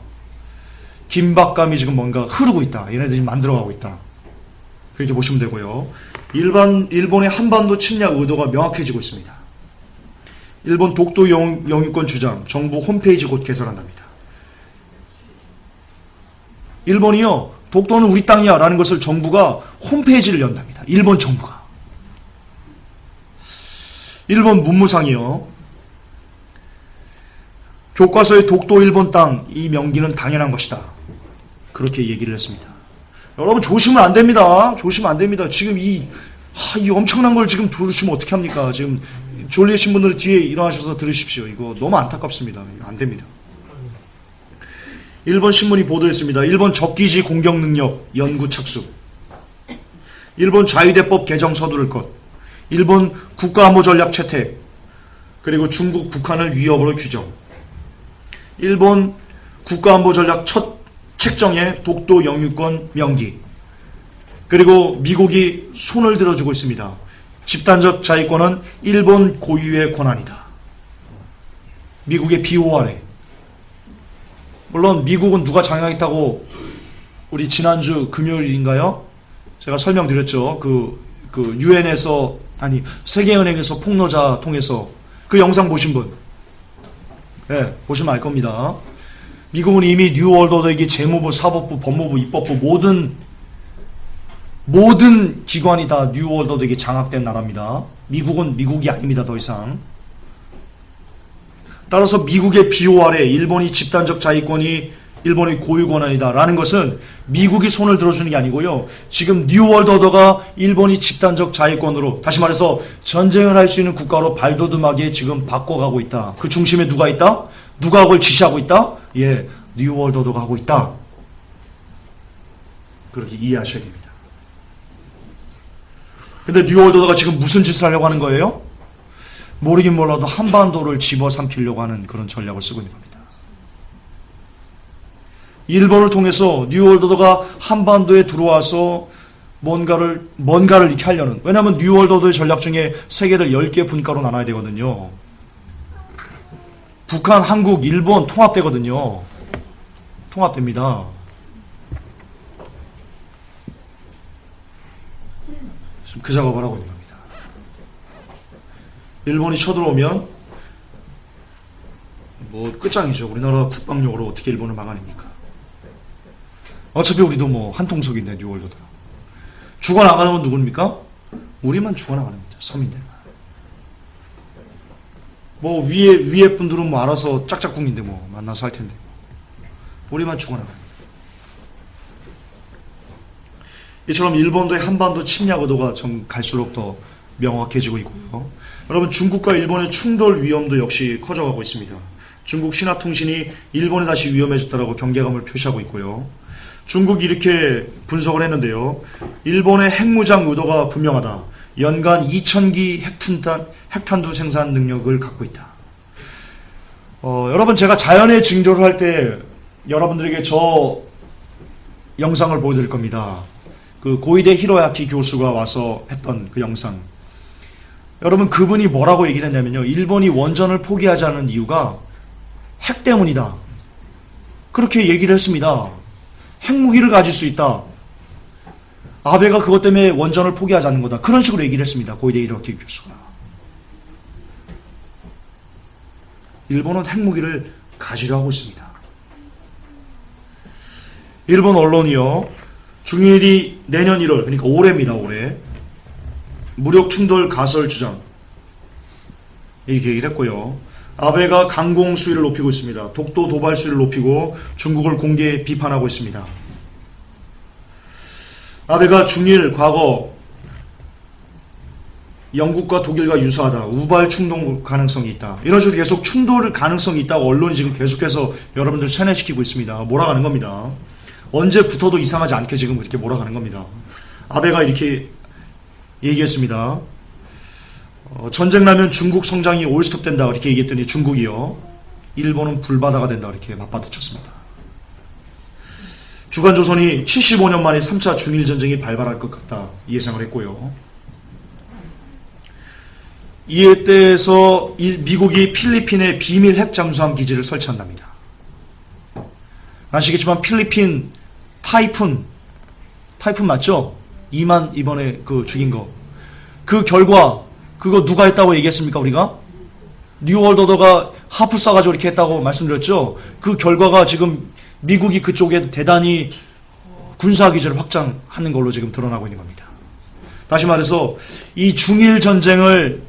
긴박감이 지금 뭔가 흐르고 있다. 얘네들이 만들어가고 있다. 그렇게 보시면 되고요. 일본의 한반도 침략 의도가 명확해지고 있습니다. 일본 독도 영유권 주장, 정부 홈페이지 곧 개설한답니다. 일본이요, 독도는 우리 땅이야 라는 것을 정부가 홈페이지를 연답니다. 일본 정부가. 일본 문무상이요, 교과서의 독도 일본 땅, 이 명기는 당연한 것이다. 그렇게 얘기를 했습니다. 여러분, 조심은 안 됩니다. 지금 이 엄청난 걸 지금 들으시면 어떻게 합니까? 지금 졸리신 분들 뒤에 일어나셔서 들으십시오. 이거 너무 안타깝습니다. 안 됩니다. 일본 신문이 보도했습니다. 일본 적기지 공격 능력 연구 착수, 일본 자위대법 개정 서두를 것, 일본 국가안보 전략 채택, 그리고 중국 북한을 위협으로 규정. 일본 국가안보전략 첫 책정의 독도 영유권 명기. 그리고 미국이 손을 들어주고 있습니다. 집단적 자위권은 일본 고유의 권한이다. 미국의 비호 아래. 물론 미국은 누가 장악했다고 우리 지난주 금요일인가요? 제가 설명드렸죠. 그 유엔에서 아니 세계은행에서 폭로자 통해서 그 영상 보신 분, 네, 보시면 알 겁니다. 미국은 이미 뉴월드오더에게 재무부, 사법부, 법무부, 입법부 모든 기관이 다 뉴월드오더에게 장악된 나라입니다. 미국은 미국이 아닙니다. 더 이상. 따라서 미국의 비호 아래 일본이 집단적 자위권이 일본의 고유 권한이다 라는 것은 미국이 손을 들어주는 게 아니고요. 지금 뉴월드오더가 일본이 집단적 자위권으로, 다시 말해서 전쟁을 할 수 있는 국가로 발돋움하게 지금 바꿔가고 있다. 그 중심에 누가 있다? 누가 그걸 지시하고 있다? 예, 뉴월드오더가 하고 있다. 그렇게 이해하셔야 됩니다. 근데 뉴월드오더가 지금 무슨 짓을 하려고 하는 거예요? 모르긴 몰라도 한반도를 집어삼키려고 하는 그런 전략을 쓰고 있는 겁니다. 일본을 통해서 뉴월드오더가 한반도에 들어와서 뭔가를 이렇게 하려는, 왜냐하면 뉴월드오더의 전략 중에 세계를 10개 분과로 나눠야 되거든요. 북한, 한국, 일본 통합되거든요. 통합됩니다. 지금 그 작업을 하고 있는 겁니다. 일본이 쳐들어오면 뭐 끝장이죠. 우리나라 국방력으로 어떻게 일본을 막아냅니까? 어차피 우리도 뭐 한통속인데 뉴월드오더. 죽어나가는 건 누굽니까? 우리만 죽어나가는 거죠. 서민들만. 뭐 위에 분들은 뭐 알아서 짝짝꿍인데 뭐 만나서 할 텐데. 우리만 죽어나가는 거죠. 이처럼 일본도의 한반도 침략 의도가 좀 갈수록 더 명확해지고 있고요. 여러분, 중국과 일본의 충돌 위험도 역시 커져가고 있습니다. 중국 신화통신이 일본이 다시 위험해졌다라고 경계감을 표시하고 있고요. 중국이 이렇게 분석을 했는데요. 일본의 핵무장 의도가 분명하다. 연간 2000기 핵탄두 생산 능력을 갖고 있다. 여러분, 제가 자연의 징조를 할 때 여러분들에게 저 영상을 보여드릴 겁니다. 그 고이대 히로야키 교수가 와서 했던 그 영상. 여러분, 그분이 뭐라고 얘기를 했냐면요. 일본이 원전을 포기하지 않은 이유가 핵 때문이다. 그렇게 얘기를 했습니다. 핵무기를 가질 수 있다. 아베가 그것 때문에 원전을 포기하지 않는 거다. 그런 식으로 얘기를 했습니다. 고이대 히로야키 교수가. 일본은 핵무기를 가지려 하고 있습니다. 일본 언론이요. 중일이 내년 1월, 그러니까 올해입니다. 올해. 무력 충돌 가설 주장. 이렇게 얘기를 했고요. 아베가 강공 수위를 높이고 있습니다. 독도 도발 수위를 높이고 중국을 공개 비판하고 있습니다. 아베가 중일 과거 영국과 독일과 유사하다. 우발 충돌 가능성이 있다. 이런 식으로 계속 충돌 가능성이 있다고 언론이 지금 계속해서 여러분들 세뇌시키고 있습니다. 몰아가는 겁니다. 언제 붙어도 이상하지 않게 지금 이렇게 몰아가는 겁니다. 아베가 이렇게 얘기했습니다. 전쟁 나면 중국 성장이 올스톱 된다 이렇게 얘기했더니 중국이요. 일본은 불바다가 된다 이렇게 맞받아쳤습니다. 주간조선이 75년 만에 3차 중일전쟁이 발발할 것 같다 예상을 했고요. 이에 대해서 미국이 필리핀에 비밀 핵 잠수함 기지를 설치한답니다. 아시겠지만 필리핀 타이푼 맞죠? 2만 이번에 그 죽인 거. 그 결과 그거 누가 했다고 얘기했습니까? 우리가? 뉴월드오더가 하프 쏴가지고 이렇게 했다고 말씀드렸죠? 그 결과가 지금 미국이 그쪽에 대단히 군사기지를 확장하는 걸로 지금 드러나고 있는 겁니다. 다시 말해서 이 중일 전쟁을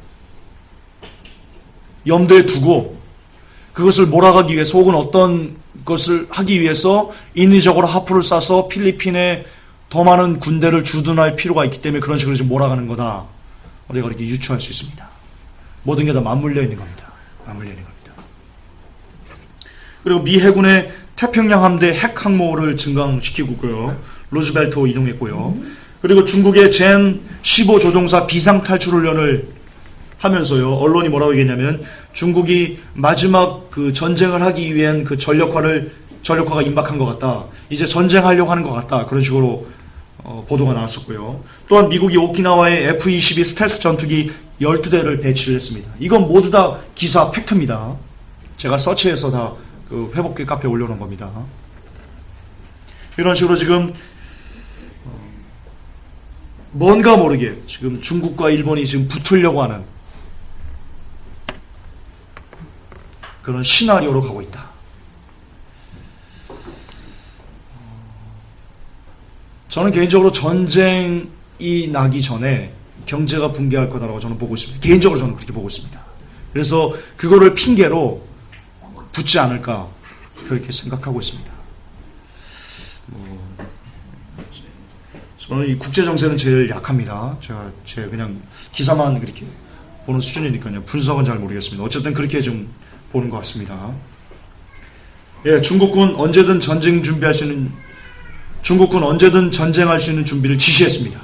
염두에 두고 그것을 몰아가기 위해서 혹은 어떤 것을 하기 위해서 인위적으로 하프를 쏴서 필리핀에 더 많은 군대를 주둔할 필요가 있기 때문에 그런 식으로 지금 몰아가는 거다. 우리가 이렇게 유추할 수 있습니다. 모든 게 다 맞물려 있는 겁니다. 맞물려 있는 겁니다. 그리고 미 해군의 태평양 함대 핵 항모를 증강시키고 있고요. 루즈벨트호 이동했고요. 그리고 중국의 젠 15 조종사 비상 탈출 훈련을 하면서요, 언론이 뭐라고 얘기했냐면 중국이 마지막 그 전쟁을 하기 위한 그 전력화가 임박한 것 같다. 이제 전쟁하려고 하는 것 같다. 그런 식으로 보도가 나왔었고요. 또한 미국이 오키나와에 F-22 스텔스 전투기 12대를 배치를 했습니다. 이건 모두 다 기사 팩트입니다. 제가 서치해서 다 그 회복기 카페에 올려놓은 겁니다. 이런 식으로 지금 뭔가 모르게 지금 중국과 일본이 지금 붙으려고 하는 그런 시나리오로 가고 있다. 저는 개인적으로 전쟁이 나기 전에 경제가 붕괴할 거다라고 저는 보고 있습니다. 개인적으로 저는 그렇게 보고 있습니다. 그래서 그거를 핑계로 붙지 않을까 그렇게 생각하고 있습니다. 저는 이 국제 정세는 제일 약합니다. 제가 그냥 기사만 그렇게 보는 수준이니까요. 분석은 잘 모르겠습니다. 어쨌든 그렇게 좀 보는 것 같습니다. 예, 중국군 언제든 전쟁할 수 있는 준비를 지시했습니다.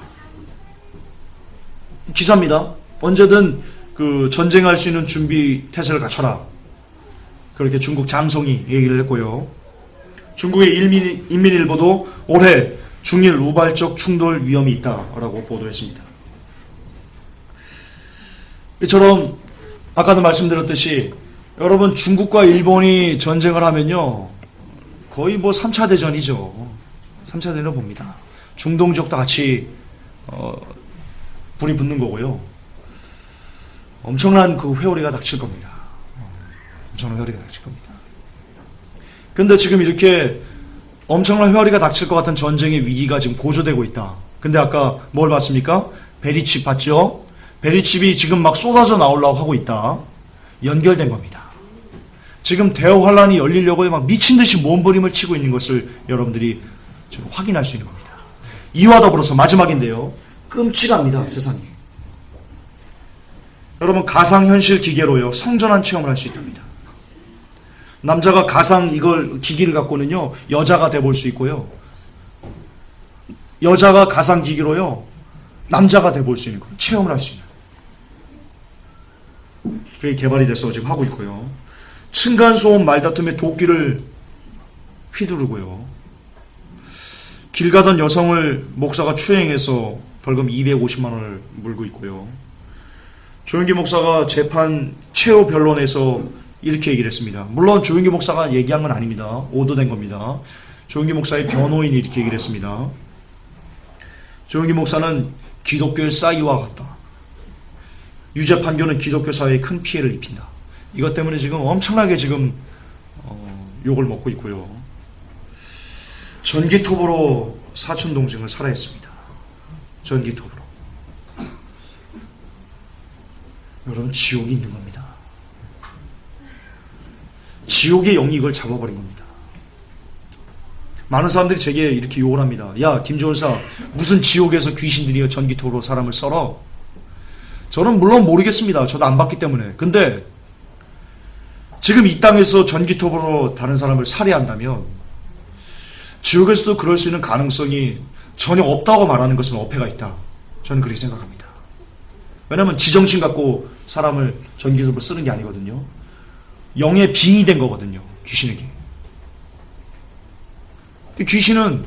기사입니다. 언제든 그 전쟁할 수 있는 준비 태세를 갖춰라. 그렇게 중국 장성이 얘기를 했고요. 중국의 인민일보도 올해 중일 우발적 충돌 위험이 있다라고 보도했습니다. 이처럼 아까도 말씀드렸듯이 여러분 중국과 일본이 전쟁을 하면요 거의 뭐 3차 대전이죠. 3차 대전을 봅니다. 중동 지역도 같이 불이 붙는 거고요. 엄청난 그 회오리가 닥칠 겁니다. 엄청난 회오리가 닥칠 겁니다. 근데 지금 이렇게 엄청난 회오리가 닥칠 것 같은 전쟁의 위기가 지금 고조되고 있다. 근데 아까 뭘 봤습니까? 베리칩 봤죠? 베리칩이 지금 막 쏟아져 나오려고 하고 있다. 연결된 겁니다. 지금 대어 환란이 열리려고 막 미친 듯이 몸부림을 치고 있는 것을 여러분들이 지금 확인할 수 있는 겁니다. 이와 더불어서 마지막인데요. 끔찍합니다. 세상이. 여러분 가상현실 기계로요. 성전환 체험을 할 수 있답니다. 남자가 가상 이걸 기기를 갖고는요. 여자가 돼볼 수 있고요. 여자가 가상 기기로요. 남자가 돼볼 수 있는 거 체험을 할 수 있는 그게 개발이 돼서 지금 하고 있고요. 층간소음 말다툼에 도끼를 휘두르고요. 길 가던 여성을 목사가 추행해서 벌금 250만 원을 물고 있고요. 조영기 목사가 재판 최후 변론에서 이렇게 얘기를 했습니다. 물론 조영기 목사가 얘기한 건 아닙니다. 오도된 겁니다. 조영기 목사의 변호인이 이렇게 얘기를 했습니다. 조영기 목사는 기독교의 싸이와 같다. 유죄 판결은 기독교 사회에 큰 피해를 입힌다. 이것 때문에 지금 엄청나게 지금 욕을 먹고 있고요. 전기톱으로 사촌 동생을 살해했습니다. 전기톱으로. 여러분 지옥이 있는 겁니다. 지옥의 영이 이걸 잡아버린 겁니다. 많은 사람들이 제게 이렇게 욕을 합니다. 야 김조은사 무슨 지옥에서 귀신들이 전기톱으로 사람을 썰어? 저는 물론 모르겠습니다. 저도 안 봤기 때문에. 근데 지금 이 땅에서 전기톱으로 다른 사람을 살해한다면 지옥에서도 그럴 수 있는 가능성이 전혀 없다고 말하는 것은 어폐가 있다. 저는 그렇게 생각합니다. 왜냐하면 지정신 갖고 사람을 전기톱으로 쓰는 게 아니거든요. 영의 빙이 된 거거든요. 귀신에게. 귀신은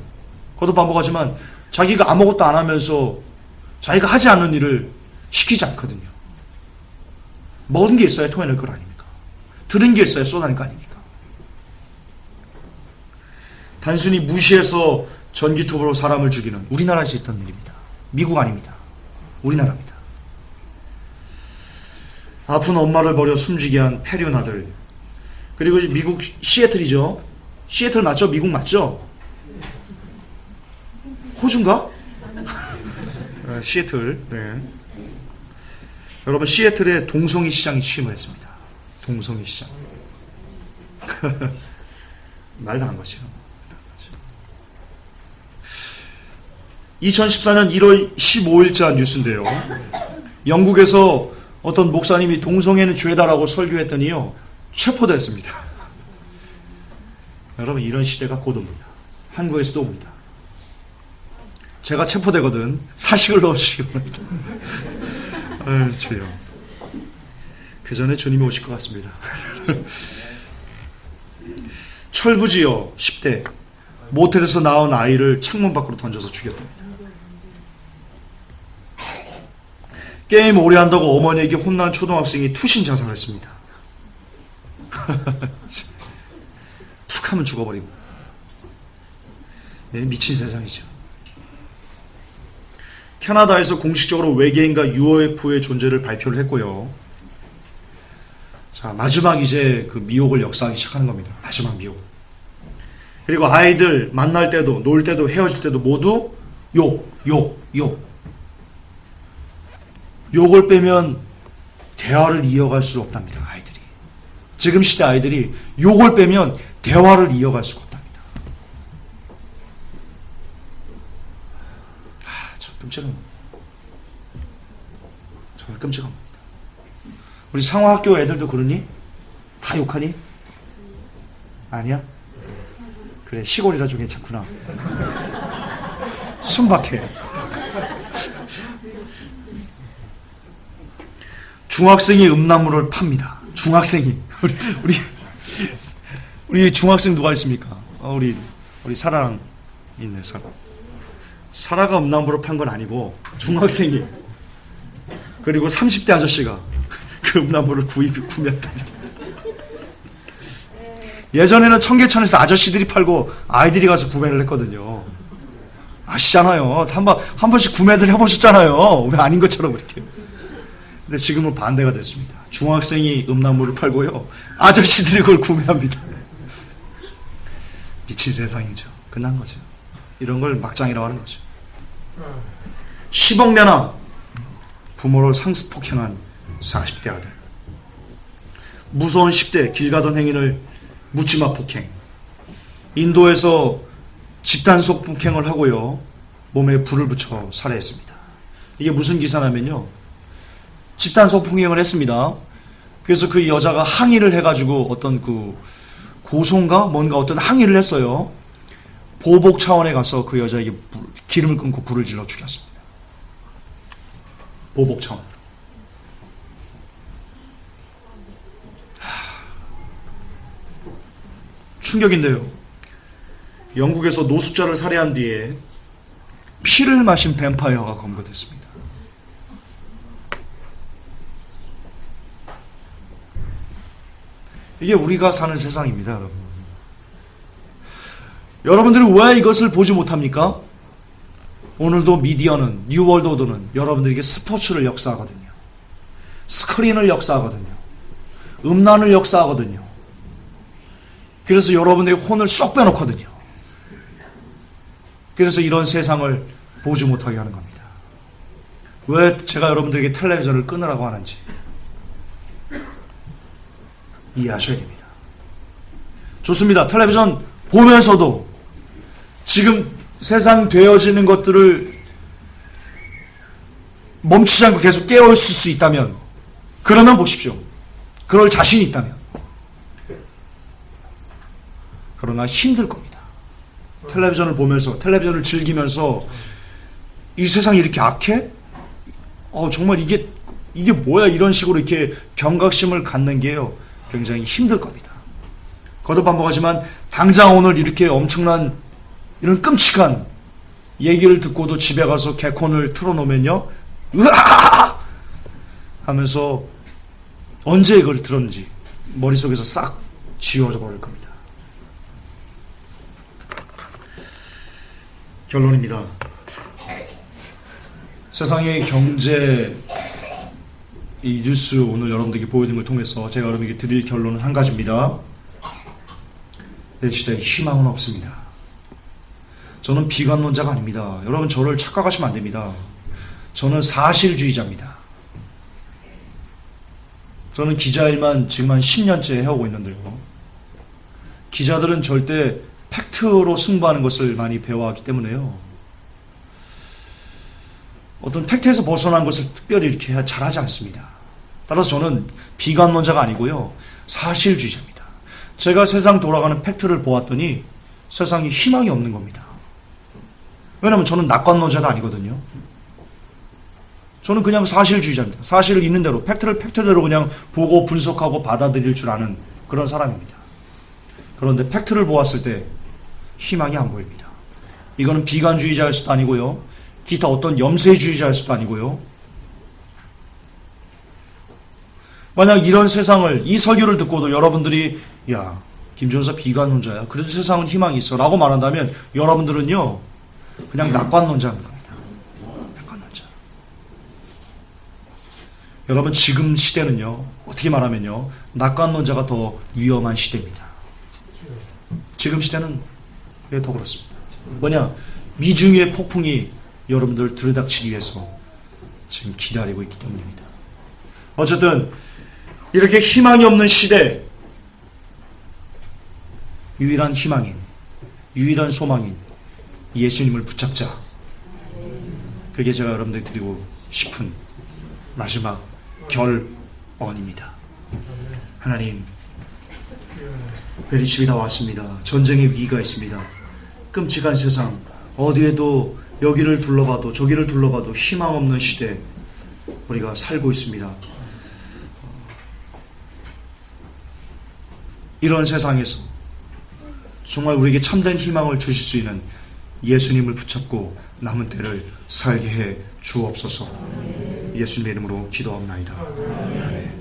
거듭반복하지만 자기가 아무것도 안 하면서 자기가 하지 않는 일을 시키지 않거든요. 먹은 게 있어야 토해낼 것 아닙니까? 들은 게 있어야 쏟아낼 거 아닙니까? 단순히 무시해서 전기톱으로 사람을 죽이는 우리나라에서 있던 일입니다. 미국 아닙니다. 우리나라입니다. 아픈 엄마를 버려 숨지게 한 폐륜 아들. 그리고 미국 시애틀이죠. 시애틀 맞죠? 미국 맞죠? 호주인가? 시애틀. 네. 여러분 시애틀에 동성애 시장이 취임을 했습니다. 동성애 시장. 말도 안 거죠. 2014년 1월 15일자 뉴스인데요. 영국에서 어떤 목사님이 동성애는 죄다라고 설교했더니요. 체포됐습니다. 여러분 이런 시대가 곧 옵니다. 한국에서도 옵니다. 제가 체포되거든 사식을 넣으시기 바랍니다. 아유 주여. 그 전에 주님이 오실 것 같습니다. 철부지요 10대 모텔에서 나온 아이를 창문 밖으로 던져서 죽였답니다. 게임 오래 한다고 어머니에게 혼난 초등학생이 투신 자살했습니다. 툭 하면 죽어버리고. 네, 미친 세상이죠. 캐나다에서 공식적으로 외계인과 UFO의 존재를 발표를 했고요. 자, 마지막 이제 그 미혹을 역사하기 시작하는 겁니다. 마지막 미혹. 그리고 아이들 만날 때도, 놀 때도, 헤어질 때도 모두 욕. 욕을 빼면 대화를 이어갈 수 없답니다. 아이들이. 지금 시대 아이들이 욕을 빼면 대화를 이어갈 수가 없답니다. 참 끔찍합니다. 정말 끔찍합니다. 우리 상화학교 애들도 그러니? 다 욕하니? 아니야? 그래, 시골이라 좀 괜찮구나. 순박해. 중학생이 음란물을 팝니다. 중학생이. 우리 중학생 누가 있습니까? 우리 사라랑 있네, 사라. 사라가 음란물을 판 건 아니고, 중학생이. 그리고 30대 아저씨가 그 음란물을 구매했답니다. 예전에는 청계천에서 아저씨들이 팔고 아이들이 가서 구매를 했거든요. 아시잖아요. 한 번씩 구매들 해보셨잖아요. 왜 아닌 것처럼 그렇게. 근데 지금은 반대가 됐습니다. 중학생이 음란물을 팔고요. 아저씨들이 그걸 구매합니다. 미친 세상이죠. 끝난 거죠. 이런 걸 막장이라고 하는 거죠. 10억 내나 부모를 상습폭행한 40대 아들. 무서운 10대 길 가던 행인을 묻지마 폭행. 인도에서 집단속 폭행을 하고요. 몸에 불을 붙여 살해했습니다. 이게 무슨 기사냐면요. 집단속 폭행을 했습니다. 그래서 그 여자가 항의를 해가지고 어떤 그 고소인가 뭔가 어떤 항의를 했어요. 보복 차원에 가서 그 여자에게 기름을 끊고 불을 질러 죽였습니다. 보복 차원. 충격인데요. 영국에서 노숙자를 살해한 뒤에 피를 마신 뱀파이어가 검거됐습니다. 이게 우리가 사는 세상입니다, 여러분. 여러분들이 왜 이것을 보지 못합니까? 오늘도 미디어는, 뉴월드 오더는 여러분들에게 스포츠를 역사하거든요. 스크린을 역사하거든요. 음란을 역사하거든요. 그래서 여러분의 혼을 쏙 빼놓거든요. 그래서 이런 세상을 보지 못하게 하는 겁니다. 왜 제가 여러분들에게 텔레비전을 끊으라고 하는지 이해하셔야 됩니다. 좋습니다. 텔레비전 보면서도 지금 세상 되어지는 것들을 멈추지 않고 계속 깨어있을 수 있다면 그러면 보십시오. 그럴 자신이 있다면. 그러나 힘들 겁니다. 텔레비전을 보면서, 텔레비전을 즐기면서 이 세상이 이렇게 악해? 정말 이게 뭐야? 이런 식으로 이렇게 경각심을 갖는 게요. 굉장히 힘들 겁니다. 거듭 반복하지만 당장 오늘 이렇게 엄청난 이런 끔찍한 얘기를 듣고도 집에 가서 개콘을 틀어놓으면요. 으아! 하면서 언제 이걸 들었는지 머릿속에서 싹 지워져 버릴 겁니다. 결론입니다. 세상의 경제 이 뉴스 오늘 여러분들에게 보여드린 걸 통해서 제가 여러분에게 드릴 결론은 한 가지입니다. 내 시대에 희망은 없습니다. 저는 비관론자가 아닙니다. 여러분 저를 착각하시면 안 됩니다. 저는 사실주의자입니다. 저는 기자 일만 지금 한 10년째 해오고 있는데요. 기자들은 절대 팩트로 승부하는 것을 많이 배워왔기 때문에요. 어떤 팩트에서 벗어난 것을 특별히 이렇게 잘하지 않습니다. 따라서 저는 비관론자가 아니고요. 사실주의자입니다. 제가 세상 돌아가는 팩트를 보았더니 세상에 희망이 없는 겁니다. 왜냐하면 저는 낙관론자도 아니거든요. 저는 그냥 사실주의자입니다. 사실을 있는 대로, 팩트를 팩트대로 그냥 보고 분석하고 받아들일 줄 아는 그런 사람입니다. 그런데 팩트를 보았을 때 희망이 안 보입니다. 이거는 비관주의자일 수도 아니고요. 기타 어떤 염세주의자일 수도 아니고요. 만약 이런 세상을, 이 설교를 듣고도 여러분들이 야, 김준사 비관론자야. 그래도 세상은 희망이 있어 라고 말한다면 여러분들은요, 그냥 낙관론자인 겁니다. 낙관론자. 여러분, 지금 시대는요, 어떻게 말하면요, 낙관론자가 더 위험한 시대입니다. 지금 시대는 왜 더 그렇습니다. 뭐냐, 미중의 폭풍이 여러분들 들이닥치기 위해서 지금 기다리고 있기 때문입니다. 어쨌든 이렇게 희망이 없는 시대, 유일한 희망인, 유일한 소망인 예수님을 붙잡자. 그게 제가 여러분들에게 드리고 싶은 마지막 결언입니다. 하나님, 베리칩이 다 왔습니다. 전쟁의 위기가 있습니다. 끔찍한 세상, 어디에도 여기를 둘러봐도 저기를 둘러봐도 희망 없는 시대 우리가 살고 있습니다. 이런 세상에서 정말 우리에게 참된 희망을 주실 수 있는 예수님을 붙잡고 남은 때를 살게 해 주옵소서. 예수님의 이름으로 기도합나이다. 아멘.